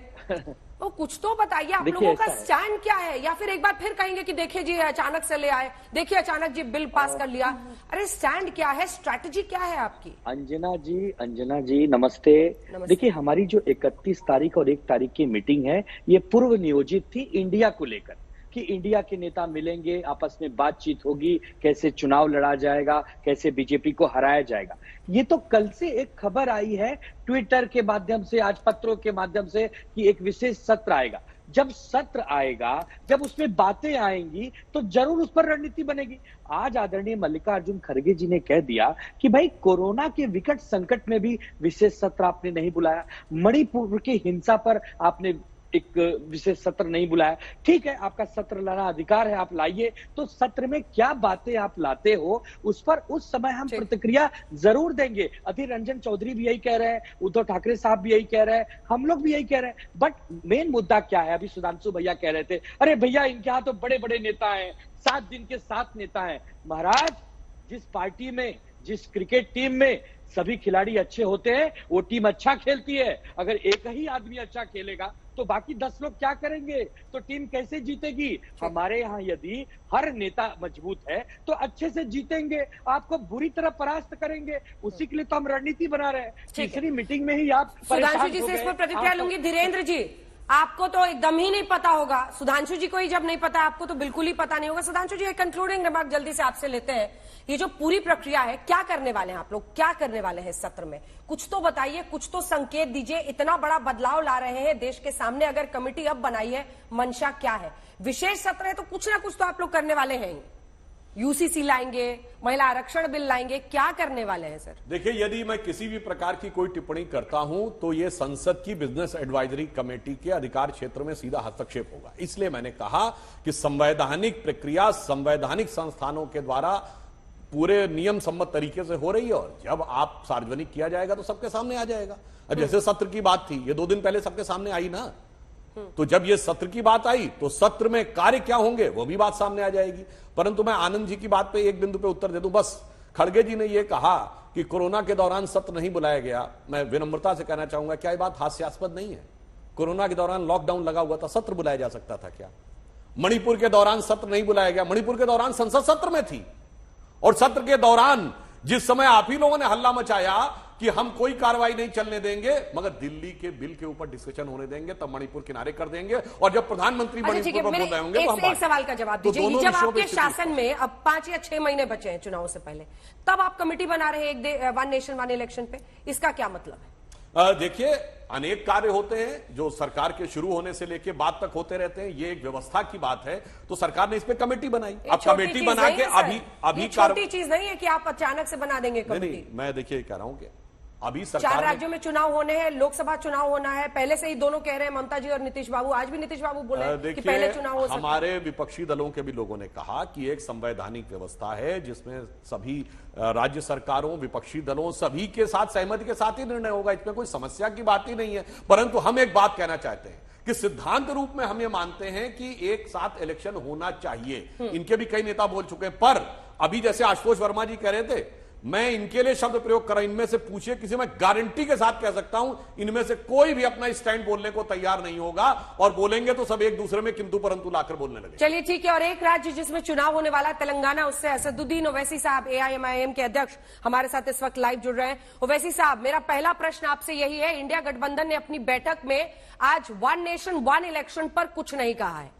तो कुछ तो बताइए आप लोगों का स्टैंड क्या है। या फिर एक बार फिर कहेंगे कि देखिए जी अचानक से ले आए, देखिए अचानक जी बिल पास कर लिया। अरे स्टैंड क्या है, स्ट्रैटेजी क्या है आपकी? अंजना जी नमस्ते। देखिए हमारी जो 31 तारीख और 1 तारीख की मीटिंग है, ये पूर्व नियोजित थी इंडिया को लेकर, कि इंडिया के नेता मिलेंगे, आपस में बातचीत होगी, कैसे चुनाव लड़ा जाएगा, कैसे बीजेपी को हराया जाएगा। ये तो कल से एक खबर आई है ट्विटर के माध्यम से, आज पत्रों के माध्यम से, कि एक विशेष सत्र आएगा। जब सत्र आएगा, जब उसमें बातें आएंगी, तो जरूर उस पर रणनीति बनेगी। आज आदरणीय मल्लिकार्जुन खड़गे जी ने कह दिया कि भाई कोरोना के विकट संकट में भी विशेष सत्र आपने नहीं बुलाया, मणिपुर की हिंसा पर आपने एक विशेष सत्र नहीं बुलाया। ठीक है, आपका सत्र लाना अधिकार है, आप लाइए। तो सत्र में क्या बातें आप लाते हो, उस पर उस समय हम प्रतिक्रिया जरूर देंगे। अधीर रंजन चौधरी भी यही कह रहे हैं, उद्धव ठाकरे साहब भी यही कह रहे हैं, हम लोग भी यही कह रहे हैं। बट मेन मुद्दा क्या है? अभी सुधांशु भैया कह रहे थे, अरे भैया इनके यहाँ तो बड़े बड़े नेता हैं, 7 दिन के 7 नेता हैं। महाराज, जिस पार्टी में, जिस क्रिकेट टीम में सभी खिलाड़ी अच्छे होते हैं, वो टीम अच्छा खेलती है। अगर एक ही आदमी अच्छा खेलेगा तो बाकी 10 लोग क्या करेंगे? तो टीम कैसे जीतेगी? हमारे यहाँ यदि हर नेता मजबूत है तो अच्छे से जीतेंगे, आपको बुरी तरह परास्त करेंगे। उसी के लिए तो हम रणनीति बना रहे हैं। तीसरी मीटिंग में ही आप सुधांशु जी से इस पर प्रतिक्रिया लूंगी। धीरेन्द्र जी, आपको तो एकदम ही नहीं पता होगा, सुधांशु जी को ही जब नहीं पता, आपको तो बिल्कुल ही पता नहीं होगा। सुधांशु जी, एक कंक्लूडिंग रिमार्क जल्दी से आपसे लेते हैं। ये जो पूरी प्रक्रिया है, क्या करने वाले हैं आप लोग, क्या करने वाले हैं इस सत्र में? कुछ तो बताइए, कुछ तो संकेत दीजिए। इतना बड़ा बदलाव ला रहे हैं देश के सामने, अगर कमेटी अब बनाई है, मंशा क्या है? विशेष सत्र है तो कुछ ना कुछ तो आप लोग करने वाले हैं। यूसीसी लाएंगे, महिला आरक्षण बिल लाएंगे, क्या करने वाले हैं सर? देखिए, यदि मैं किसी भी प्रकार की कोई टिप्पणी करता हूं तो यह संसद की बिजनेस एडवाइजरी कमेटी के अधिकार क्षेत्र में सीधा हस्तक्षेप होगा। इसलिए मैंने कहा कि संवैधानिक प्रक्रिया संवैधानिक संस्थानों के द्वारा पूरे नियम सम्मत तरीके से हो रही है, और जब आप सार्वजनिक किया जाएगा तो सबके सामने आ जाएगा। अब जैसे सत्र की बात थी, ये 2 दिन पहले सबके सामने आई ना, तो जब ये सत्र की बात आई तो सत्र में कार्य क्या होंगे वो भी बात सामने आ जाएगी। परंतु मैं आनंद जी की बात पे एक बिंदु पे उत्तर दे दूं बस। खड़गे जी ने यह कहा कि कोरोना के दौरान सत्र नहीं बुलाया गया। मैं विनम्रता से कहना चाहूंगा, क्या यह बात हास्यास्पद नहीं है? कोरोना के दौरान लॉकडाउन लगा हुआ था, सत्र बुलाया जा सकता था क्या? मणिपुर के दौरान सत्र नहीं बुलाया गया, मणिपुर के दौरान संसद सत्र में थी, और सत्र के दौरान जिस समय आप ही लोगों ने हल्ला मचाया कि हम कोई कार्रवाई नहीं चलने देंगे, मगर दिल्ली के बिल के ऊपर डिस्कशन होने देंगे, तब मणिपुर किनारे कर देंगे, और जब प्रधानमंत्री मणिपुर पर बोल रहे होंगे तो हम एक सवाल का जवाब दीजिए। जब आपके शासन में अब 5 या 6 महीने बचे हैं चुनाव से पहले, तब आप कमेटी बना रहे हैं वन नेशन वन इलेक्शन पे, इसका क्या मतलब है? देखिए, अनेक कार्य होते हैं जो सरकार के शुरू होने से लेके बाद तक होते रहते हैं। ये एक व्यवस्था की बात है, तो सरकार ने इस पे कमेटी बनाई। अब कमेटी बना के अभी छोटी चीज नहीं है कि आप अचानक से बना देंगे कमेटी। नहीं, मैं देखिए कह रहा हूं कि अभी सरकार 4 राज्यों में चुनाव होने हैं, लोकसभा चुनाव होना है। पहले से ही दोनों कह रहे हैं, ममता जी और नीतीश बाबू, आज भी नीतीश बाबू बोले कि पहले चुनाव हो सकता है। हमारे विपक्षी दलों के भी लोगों ने कहा कि एक संवैधानिक व्यवस्था है जिसमें सभी राज्य सरकारों, विपक्षी दलों, सभी के साथ सहमति के साथ ही निर्णय होगा। इसमें कोई समस्या की बात ही नहीं है। परंतु हम एक बात कहना चाहते हैं कि सिद्धांत रूप में हम ये मानते हैं कि एक साथ इलेक्शन होना चाहिए। इनके भी कई नेता बोल चुके हैं, पर अभी जैसे आशुतोष वर्मा जी कह रहे थे, मैं इनके लिए शब्द प्रयोग कर रहा हूं, इनमें से पूछिए किसी, मैं गारंटी के साथ कह सकता हूं, इनमें से कोई भी अपना स्टैंड बोलने को तैयार नहीं होगा, और बोलेंगे तो सब एक दूसरे में किंतु परंतु लाकर बोलने लगे। चलिए ठीक है। और एक राज्य जिसमें चुनाव होने वाला तेलंगाना, उससे असदुद्दीन ओवैसी साहब, AIMIM के अध्यक्ष, हमारे साथ इस वक्त लाइव जुड़ रहे हैं। ओवैसी साहब, मेरा पहला प्रश्न आपसे यही है, इंडिया गठबंधन ने अपनी बैठक में आज वन नेशन वन इलेक्शन पर कुछ नहीं कहा है,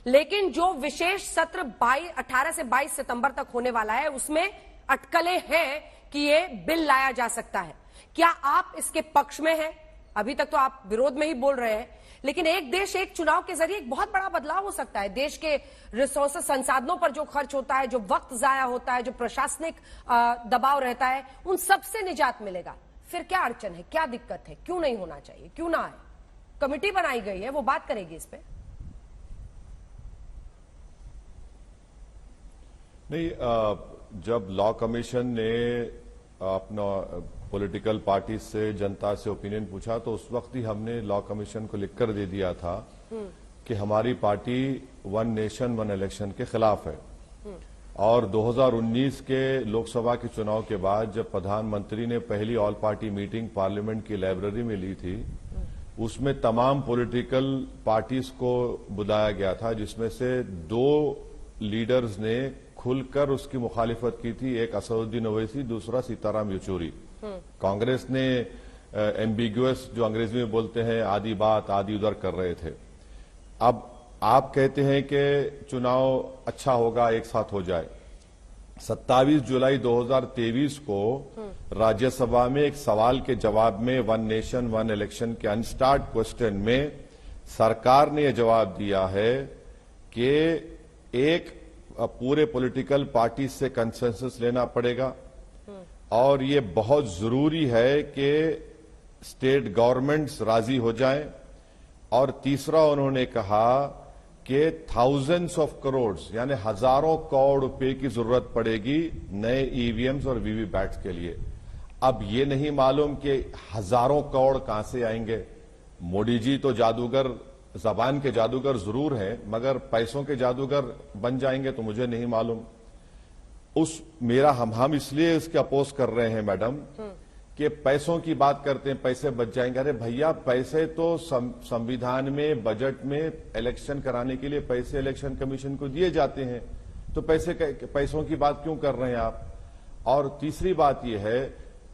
लेकिन जो विशेष सत्र 18 से 22 सितंबर तक होने वाला है, उसमें अटकलें हैं कि ये बिल लाया जा सकता है। क्या आप इसके पक्ष में हैं? अभी तक तो आप विरोध में ही बोल रहे हैं, लेकिन एक देश एक चुनाव के जरिए एक बहुत बड़ा बदलाव हो सकता है। देश के रिसोर्सेस, संसाधनों पर जो खर्च होता है, जो वक्त जाया होता है, जो प्रशासनिक दबाव रहता है, उन सब से निजात मिलेगा। फिर क्या अड़चन है, क्या दिक्कत है, क्यों नहीं होना चाहिए, क्यों ना है? कमेटी बनाई गई है, वो बात करेगी इस पे। नहीं, जब लॉ कमीशन ने अपना पॉलिटिकल पार्टी से, जनता से ओपिनियन पूछा तो उस वक्त ही हमने लॉ कमीशन को लिखकर दे दिया था कि हमारी party one nation one election के खिलाफ है। और 2019 के लोकसभा के चुनाव के बाद जब प्रधानमंत्री ने पहली ऑल पार्टी मीटिंग पार्लियामेंट की लाइब्रेरी में ली थी, उसमें तमाम पॉलिटिकल पार्टीज को बुलाया गया था, जिसमें से 2 लीडर्स ने खुलकर उसकी मुखालिफत की थी। एक असदुद्दीन ओवैसी, दूसरा सीताराम येचुरी। कांग्रेस ने एम्बिगुअस, जो अंग्रेजी में बोलते हैं, आधी बात आधी उधर कर रहे थे। अब आप कहते हैं कि चुनाव अच्छा होगा, एक साथ हो जाए। 27 जुलाई 2023 को राज्यसभा में एक सवाल के जवाब में वन नेशन वन इलेक्शन के अनस्टार्ट क्वेश्चन में सरकार ने यह जवाब दिया है कि एक पूरे पॉलिटिकल पार्टी से कंसेंसस लेना पड़ेगा और ये बहुत जरूरी है कि स्टेट गवर्नमेंट्स राजी हो जाएं। और तीसरा उन्होंने कहा कि थाउजेंड्स ऑफ करोड़ यानी हजारों करोड़ रुपए की जरूरत पड़ेगी नए ईवीएम्स और वीवीपैट्स के लिए। अब ये नहीं मालूम कि हजारों करोड़ कहां से आएंगे। मोदी जी तो जादूगर, जबान के जादूगर जरूर हैं, मगर पैसों के जादूगर बन जाएंगे तो मुझे नहीं मालूम। हम इसलिए इसके अपोज कर रहे हैं मैडम कि पैसों की बात करते हैं, पैसे बच जाएंगे। अरे भैया, पैसे तो संविधान में, बजट में इलेक्शन कराने के लिए पैसे इलेक्शन कमीशन को दिए जाते हैं, तो पैसों की बात क्यों कर रहे हैं आप? और तीसरी बात यह है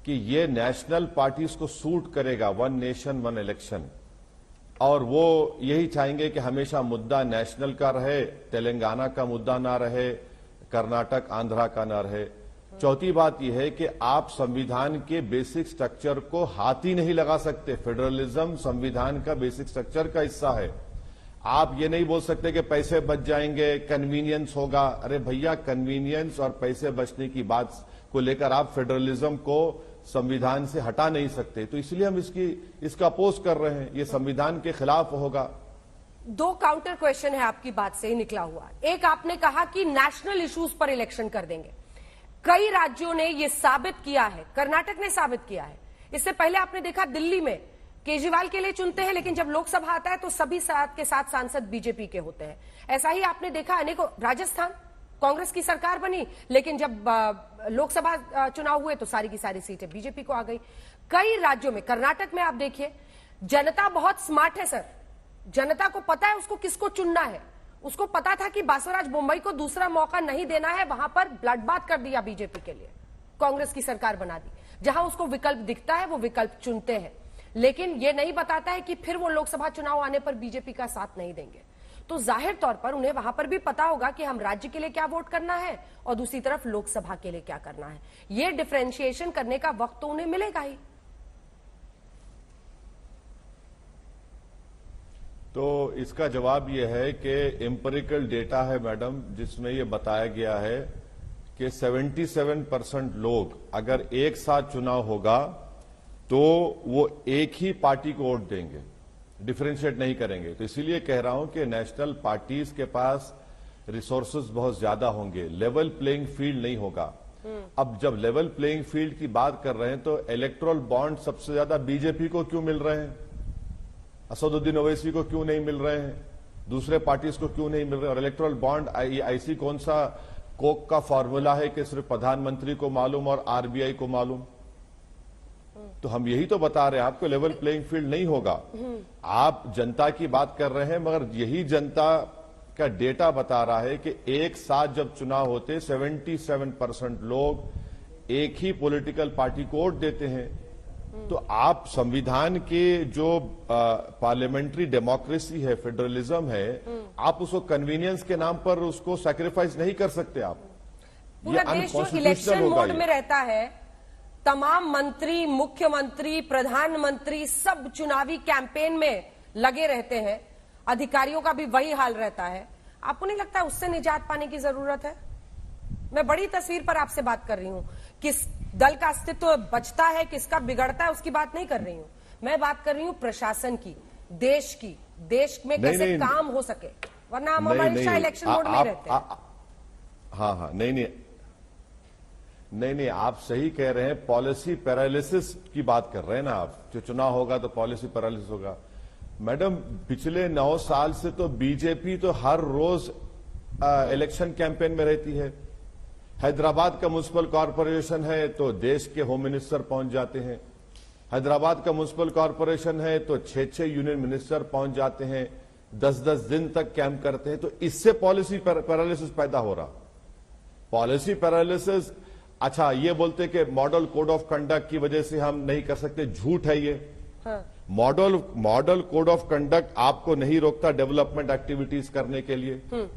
कि ये नेशनल पार्टीज को सूट करेगा वन नेशन वन इलेक्शन, और वो यही चाहेंगे कि हमेशा मुद्दा नेशनल का रहे, तेलंगाना का मुद्दा ना रहे, कर्नाटक आंध्रा का ना रहे। चौथी बात यह है कि आप संविधान के बेसिक स्ट्रक्चर को हाथ ही नहीं लगा सकते। फेडरलिज्म संविधान का बेसिक स्ट्रक्चर का हिस्सा है। आप ये नहीं बोल सकते कि पैसे बच जाएंगे, कन्वीनियंस होगा। अरे भैया, कन्वीनियंस और पैसे बचने की बात को लेकर आप फेडरलिज्म को संविधान से हटा नहीं सकते। तो इसलिए हम इसका अपोज कर रहे हैं। ये संविधान के खिलाफ होगा। 2 काउंटर क्वेश्चन है आपकी बात से ही निकला हुआ। एक, आपने कहा कि नेशनल इश्यूज पर इलेक्शन कर देंगे। कई राज्यों ने यह साबित किया है, कर्नाटक ने साबित किया है। इससे पहले आपने देखा दिल्ली में केजरीवाल के लिए चुनते हैं, लेकिन जब लोकसभा आता है तो सभी साथ के साथ सांसद बीजेपी के होते हैं। ऐसा ही आपने देखा अनेकों, राजस्थान कांग्रेस की सरकार बनी, लेकिन जब लोकसभा चुनाव हुए तो सारी की सारी सीटें बीजेपी को आ गई। कई राज्यों में, कर्नाटक में आप देखिए, जनता बहुत स्मार्ट है सर। जनता को पता है उसको किसको चुनना है। उसको पता था कि बासवराज बोम्मई को दूसरा मौका नहीं देना है, वहां पर ब्लडबाथ कर दिया बीजेपी के लिए, कांग्रेस की सरकार बना दी। जहां उसको विकल्प दिखता है वो विकल्प चुनते हैं, लेकिन ये नहीं बताता है कि फिर वो लोकसभा चुनाव आने पर बीजेपी का साथ नहीं देंगे। तो जाहिर तौर पर उन्हें वहां पर भी पता होगा कि हम राज्य के लिए क्या वोट करना है और दूसरी तरफ लोकसभा के लिए क्या करना है। ये डिफरेंशिएशन करने का वक्त तो उन्हें मिलेगा ही। तो इसका जवाब यह है कि एम्पिरिकल डेटा है मैडम, जिसमें यह बताया गया है कि 77% लोग अगर एक साथ चुनाव होगा तो वो एक ही पार्टी को वोट देंगे, डिफरेंशिएट नहीं करेंगे। तो इसीलिए कह रहा हूं कि नेशनल पार्टीज के पास रिसोर्सेज बहुत ज्यादा होंगे, लेवल प्लेइंग फील्ड नहीं होगा। अब जब लेवल प्लेइंग फील्ड की बात कर रहे हैं तो इलेक्टोरल बॉन्ड सबसे ज्यादा बीजेपी को क्यों मिल रहे हैं, असदुद्दीन ओवैसी को क्यों नहीं मिल रहे हैं, दूसरे पार्टीज को क्यों नहीं मिल रहे? और इलेक्टोरल बॉन्ड ऐसी कौन सा कोक का फॉर्मूला है कि सिर्फ प्रधानमंत्री को मालूम और आरबीआई को मालूम? तो हम यही तो बता रहे हैं आपको, लेवल प्लेइंग फील्ड नहीं होगा। आप जनता की बात कर रहे हैं, मगर यही जनता का डेटा बता रहा है कि एक साथ जब चुनाव होते 77% लोग एक ही पॉलिटिकल पार्टी को वोट देते हैं। तो आप संविधान के जो पार्लियामेंट्री डेमोक्रेसी है, फेडरलिज्म है, आप उसको कन्वीनियंस के नाम पर उसको सैक्रिफाइस नहीं कर सकते। आप पूरा देश जो इलेक्शन मोड में रहता है, तमाम मंत्री, मुख्यमंत्री, प्रधानमंत्री सब चुनावी कैंपेन में लगे रहते हैं, अधिकारियों का भी वही हाल रहता है। आपको नहीं लगता उससे निजात पाने की जरूरत है? मैं बड़ी तस्वीर पर आपसे बात कर रही हूं। किस दल का अस्तित्व बचता है, किसका बिगड़ता है, उसकी बात नहीं कर रही हूं। मैं बात कर रही हूं प्रशासन की, देश की, देश में कैसे काम हो सके, वरना हम हमेशा इलेक्शन मोड में रहते हैं। हाँ, नहीं, आप सही कह रहे हैं। पॉलिसी पैरालिसिस की बात कर रहे हैं ना आप, जो चुनाव होगा तो पॉलिसी पैरालिसिस होगा। मैडम, पिछले 9 साल से तो बीजेपी तो हर रोज इलेक्शन कैंपेन में रहती है। हैदराबाद का म्युनिसिपल कॉरपोरेशन है तो देश के होम मिनिस्टर पहुंच जाते हैं। हैदराबाद का म्युनिसिपल कॉरपोरेशन है तो 6 यूनियन मिनिस्टर पहुंच जाते हैं, 10 दिन तक कैंप करते हैं। तो इससे पॉलिसी पैरालिसिस पैदा हो रहा। पॉलिसी पैरालिसिस, अच्छा ये बोलते कि मॉडल कोड ऑफ कंडक्ट की वजह से हम नहीं कर सकते, झूठ है ये। मॉडल कोड ऑफ कंडक्ट आपको नहीं रोकता डेवलपमेंट एक्टिविटीज करने के लिए।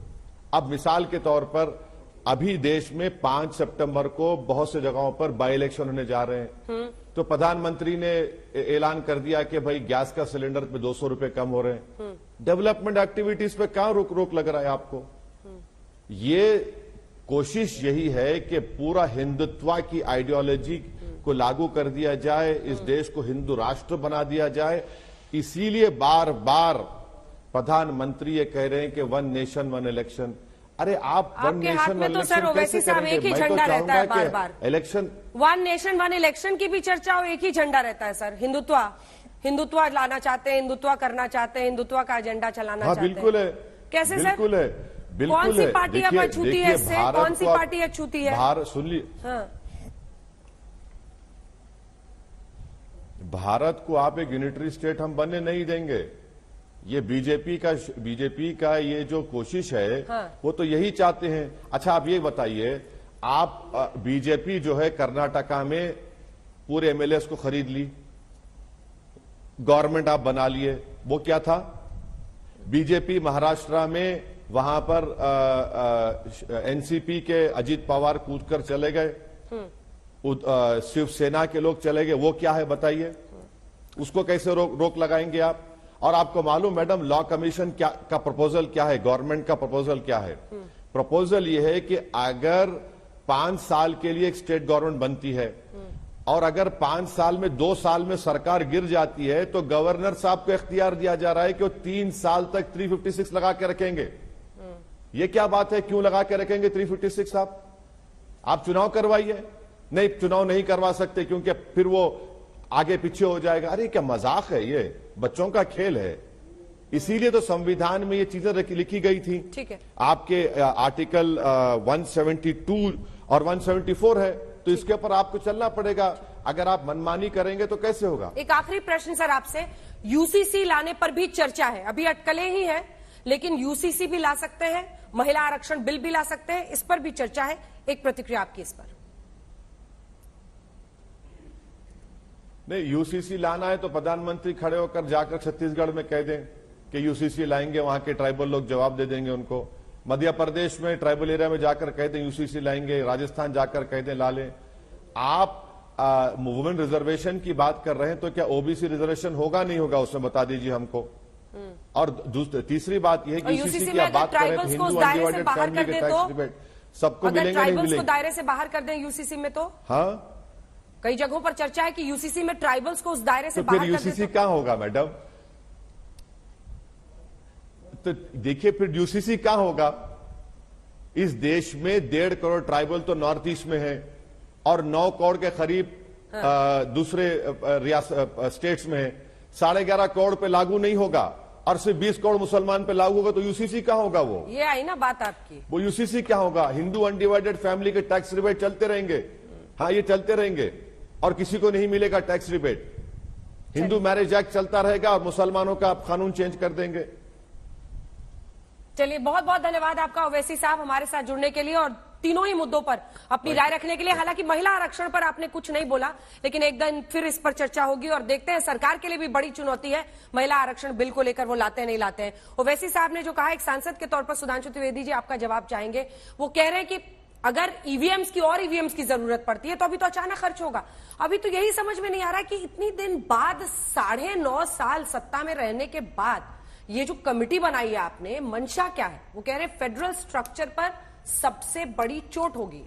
अब मिसाल के तौर पर अभी देश में 5 सितंबर को बहुत से जगहों पर बाई इलेक्शन होने जा रहे हैं। तो प्रधानमंत्री ने ऐलान कर दिया कि भाई गैस का सिलेंडर पे 200 रुपए कम हो रहे हैं। डेवलपमेंट एक्टिविटीज पे कहां रोक लग रहा है आपको? ये कोशिश यही है कि पूरा हिंदुत्व की आइडियोलॉजी को लागू कर दिया जाए, इस देश को हिंदू राष्ट्र बना दिया जाए। इसीलिए बार बार प्रधानमंत्री ये कह रहे हैं कि 1 नेशन 1 इलेक्शन। अरे आप 1 नेशन 1 इलेक्शन कैसे करेंगे? एक ही झंडा रहता है बार बार। इलेक्शन 1 नेशन 1 इलेक्शन की भी चर्चा हो, एक ही झंडा रहता है सर। हिंदुत्व लाना चाहते हैं, हिंदुत्व करना चाहते हैं, हिंदुत्व का एजेंडा चलाना चाहते हैं। बिल्कुल है। कैसे सर? बिल्कुल है, बिल्कुल कौन सी पार्टी अब अछूती है इससे? कौन सी पार्टी अछूती है? सुन ली, भारत को आप एक यूनिटरी स्टेट हम बनने नहीं देंगे। ये बीजेपी का ये जो कोशिश है, वो तो यही चाहते हैं। अच्छा आप ये बताइए, आप बीजेपी जो है कर्नाटका में पूरे एमएलएस को खरीद ली, गवर्नमेंट आप बना लिए। वो क्या था? बीजेपी महाराष्ट्र में वहां पर एनसीपी के अजीत पवार कूदकर चले गए, शिवसेना के लोग चले गए। वो क्या है बताइए? उसको कैसे रोक लगाएंगे आप? और आपको मालूम मैडम, लॉ कमीशन का प्रपोजल क्या है? गवर्नमेंट का प्रपोजल क्या है? प्रपोजल ये है कि अगर 5 साल के लिए एक स्टेट गवर्नमेंट बनती है और अगर 5 साल में 2 साल में सरकार गिर जाती है तो गवर्नर साहब को इख्तियार दिया जा रहा है कि वो 3 साल तक 356 लगा के रखेंगे। ये क्या बात है? क्यों लगा के रखेंगे 356 साहब? आप चुनाव करवाइए। नहीं, चुनाव नहीं करवा सकते क्योंकि फिर वो आगे पीछे हो जाएगा। अरे क्या मजाक है, ये बच्चों का खेल है। इसीलिए तो संविधान में ये चीजें लिखी गई थी। ठीक है। आपके आर्टिकल 172 और 174 है, तो इसके ऊपर आपको चलना पड़ेगा। अगर आप मनमानी करेंगे तो कैसे होगा? एक आखिरी प्रश्न सर आपसे, यूसीसी लाने पर भी चर्चा है, अभी अटकलें ही है, लेकिन यूसीसी भी ला सकते हैं, महिला आरक्षण बिल भी ला सकते हैं, इस पर भी चर्चा है। एक प्रतिक्रिया आपकी इस पर। नहीं, यूसीसी लाना है तो प्रधानमंत्री खड़े होकर जाकर छत्तीसगढ़ में कह दें कि यूसीसी लाएंगे, वहां के ट्राइबल लोग जवाब दे देंगे उनको। मध्य प्रदेश में ट्राइबल एरिया में जाकर कह दें यूसीसी लाएंगे, राजस्थान जाकर कह दें ला लें। आप वुमेन रिजर्वेशन की बात कर रहे हैं तो क्या ओबीसी रिजर्वेशन होगा नहीं होगा, उसमें बता दीजिए हमको। और तीसरी बात यह है कि यूसीसी की बात कर रहे हैं तो हिंदू अनडिवाइडेड फैमिली के टैक्स रिबेट सबको मिलेंगे नहीं मिलेंगे? दायरे से बाहर कर दें यूसीसी में तो? हाँ, कई जगहों पर चर्चा है कि यूसीसी में ट्राइबल्स को उस दायरे से बाहर कर दें। यूसीसी कहां होगा मैडम? तो देखिए फिर यूसीसी कहां होगा? इस देश में 1.5 करोड़ ट्राइबल तो नॉर्थ ईस्ट में है और 9 करोड़ के करीब दूसरे स्टेट्स में है। 11.5 करोड़ पे लागू नहीं होगा और सिर्फ 20 करोड़ मुसलमान पे लागू होगा, तो यूसीसी कहां होगा? वो ये आई ना बात आपकी। वो यूसीसी क्या होगा? हिंदू अनडिवाइडेड फैमिली के टैक्स रिबेट चलते रहेंगे। हाँ, ये चलते रहेंगे और किसी को नहीं मिलेगा tax rebate. Hindu marriage act चलता रहेगा और मुसलमानों का आप कानून चेंज कर देंगे। चलिए, बहुत बहुत धन्यवाद आपका ओवैसी साहब हमारे साथ जुड़ने के लिए और तीनों ही मुद्दों पर अपनी राय रखने के लिए। हालांकि महिला आरक्षण पर आपने कुछ नहीं बोला, लेकिन एक दिन फिर इस पर चर्चा होगी और देखते हैं, सरकार के लिए भी बड़ी चुनौती है महिला आरक्षण बिल को लेकर, वो लाते हैं नहीं लाते हैं। ओवैसी साहब ने जो कहा, एक सांसद के तौर पर सुधांशु त्रिवेदी जी आपका जवाब चाहेंगे। वो कह रहे हैं कि अगर ईवीएम्स की और ईवीएम्स की जरूरत पड़ती है तो अभी तो अचानक खर्च होगा। अभी तो यही समझ में नहीं आ रहा कि इतनी दिन बाद 9.5 साल सत्ता में रहने के बाद ये जो कमेटी बनाई है आपने, मंशा क्या है? वो कह रहे हैं फेडरल स्ट्रक्चर पर सबसे बड़ी चोट होगी।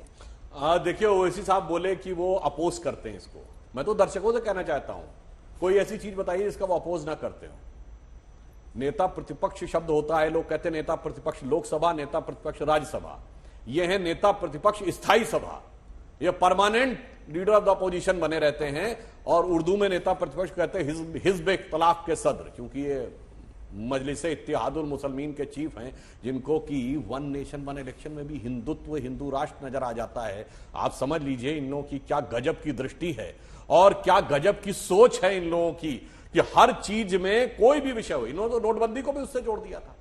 देखिए, ओवैसी साहब बोले कि वो अपोज करते हैं इसको। मैं तो दर्शकों से कहना चाहता हूं, कोई ऐसी चीज बताइए जिसका वो अपोज ना करते हो। नेता प्रतिपक्ष शब्द होता है, लोग कहते हैं नेता प्रतिपक्ष लोकसभा, नेता प्रतिपक्ष राज्यसभा। ये है नेता प्रतिपक्ष स्थायी सभा, ये permanent leader of the opposition बने रहते हैं, और उर्दू में नेता प्रतिपक्ष कहते हैं हिज़्ब इख्तिलाफ के सदर, क्योंकि ये मजलिसे इत्तेहादुल मुसलमीन के चीफ हैं, जिनको कि वन नेशन वन इलेक्शन में भी हिंदुत्व, हिंदू राष्ट्र नजर आ जाता है। आप समझ लीजिए इन लोगों की क्या गजब की दृष्टि है और क्या गजब की सोच है इन लोगों की, कि हर चीज में कोई भी विषय हो, इन्होंने तो नोटबंदी को भी उससे जोड़ दिया था।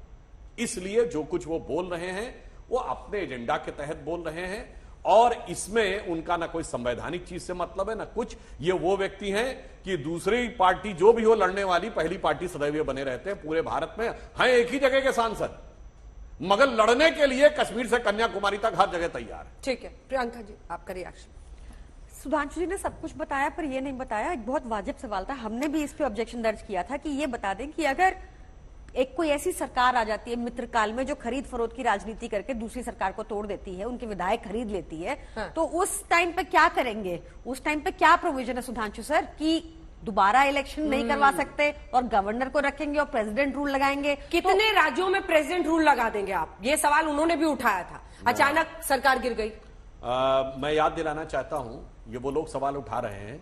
इसलिए जो कुछ वो बोल रहे हैं वो अपने एजेंडा के तहत बोल रहे हैं, और इसमें उनका ना कोई संवैधानिक चीज से मतलब है ना कुछ। ये वो व्यक्ति हैं कि दूसरी पार्टी जो भी हो लड़ने वाली, पहली पार्टी सदैव बने रहते हैं पूरे भारत में, हैं एक ही जगह के सांसद, मगर लड़ने के लिए कश्मीर से कन्याकुमारी तक हर जगह तैयार है। ठीक है प्रियंका जी, आपका रिएक्शन। सुधांशु जी ने सब कुछ बताया, पर ये नहीं बताया, एक बहुत वाजिब सवाल था, हमने भी इस पे ऑब्जेक्शन दर्ज किया था कि ये बता दें कि अगर एक कोई ऐसी सरकार आ जाती है मित्रकाल में जो खरीद फरोख्त की राजनीति करके दूसरी सरकार को तोड़ देती है, उनके विधायक खरीद लेती है, हाँ। तो उस टाइम पे क्या करेंगे? उस टाइम पे क्या प्रोविजन है सुधांशु सर कि दोबारा इलेक्शन नहीं करवा सकते और गवर्नर को रखेंगे और प्रेसिडेंट रूल लगाएंगे? कितने राज्यों में प्रेसिडेंट रूल लगा देंगे आप? ये सवाल उन्होंने भी उठाया था, अचानक सरकार गिर गई। मैं याद दिलाना चाहता हूं, ये वो लोग सवाल उठा रहे हैं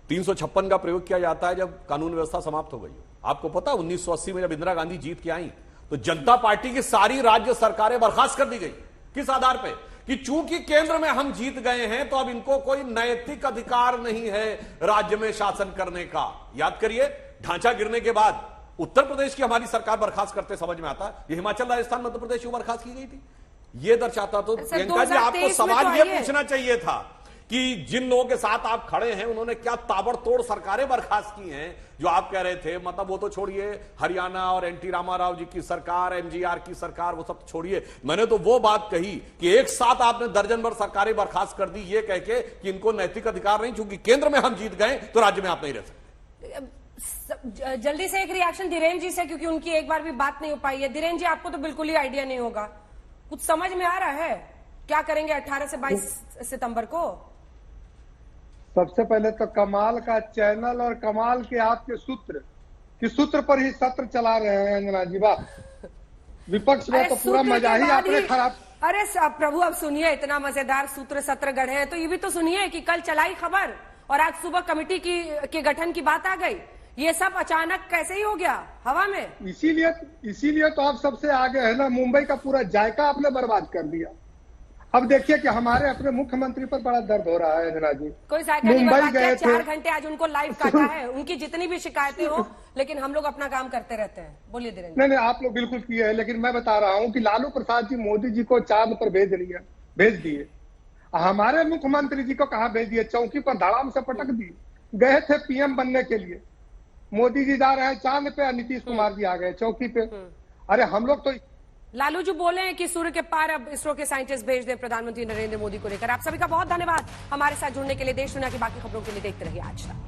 356 का प्रयोग किया जाता है जब कानून व्यवस्था समाप्त हो गई। आपको पता 1980 में जब इंदिरा गांधी जीत के आई तो जनता पार्टी की सारी राज्य सरकारें बर्खास्त कर दी गई। किस आधार पे? कि चूंकि केंद्र में हम जीत गए हैं तो अब इनको कोई नैतिक अधिकार नहीं है राज्य में शासन करने का। याद करिए, ढांचा गिरने के बाद उत्तर प्रदेश की हमारी सरकार बर्खास्त करते समझ में आता, ये हिमाचल, राजस्थान, मध्य प्रदेश को बर्खास्त की गई थी। ये दर्शाता तो प्रियंका जी आपको सवाल ये पूछना चाहिए था कि जिन लोगों के साथ आप खड़े हैं उन्होंने क्या ताबड़तोड़ सरकारें बर्खास्त की हैं जो आप कह रहे थे। मतलब वो तो छोड़िए, हरियाणा और एनटी रामाराव जी की सरकार, एमजीआर की सरकार, वो सब छोड़िए। मैंने तो वो बात कही कि एक साथ आपने दर्जन भर सरकारें बर्खास्त कर दी ये कह के कि इनको नैतिक अधिकार नहीं, क्योंकि केंद्र में हम जीत गए तो राज्य में आप नहीं रह सकते। जल्दी से एक रिएक्शन धीरेन्द्र जी से, क्योंकि उनकी एक बार भी बात नहीं हो पाई है। धीरेन्द्र जी, आपको तो बिल्कुल ही आइडिया नहीं होगा, कुछ समझ में आ रहा है क्या करेंगे 18 से 22 सितंबर को? सबसे पहले तो कमाल का चैनल और कमाल के आपके सूत्र कि सूत्र पर ही सत्र चला रहे हैं अंजना जी। वाह, विपक्ष में तो पूरा मजा ही आपने खराब। अरे प्रभु, अब सुनिए, इतना मजेदार सूत्र सत्र गढ़े हैं तो ये भी तो सुनिए कि कल चलाई खबर और आज सुबह कमेटी के गठन की बात आ गई। ये सब अचानक कैसे ही हो गया हवा में? इसीलिए तो आप सबसे आगे है ना। मुंबई का पूरा जायका आपने बर्बाद कर दिया। अब देखिए कि हमारे अपने मुख्यमंत्री पर बड़ा दर्द हो रहा है अंजना जी। कोई मुंबई गए थे, 4 घंटे आज उनको लाइव काटा है। उनकी जितनी भी शिकायतें हो, लेकिन हम लोग अपना काम करते रहते हैं। बोलिए धीरेन्द्र। नहीं, आप लोग बिल्कुल किए हैं, लेकिन मैं बता रहा हूं कि लालू प्रसाद जी मोदी जी को चांद पर भेज दिए। हमारे मुख्यमंत्री जी को कहां भेज दिए? चौकी पर धड़ाम से पटक दिए। गए थे पीएम बनने के लिए, मोदी जी जा रहे हैं चांद पे, नीतीश कुमार जी आ गए चौकी पे। अरे हम लोग तो लालू जी बोले हैं कि सूर्य के पार अब इसरो के साइंटिस्ट भेज दें प्रधानमंत्री नरेंद्र मोदी को लेकर। आप सभी का बहुत धन्यवाद हमारे साथ जुड़ने के लिए। देश दुनिया की बाकी खबरों के लिए देखते रहिए आज तक।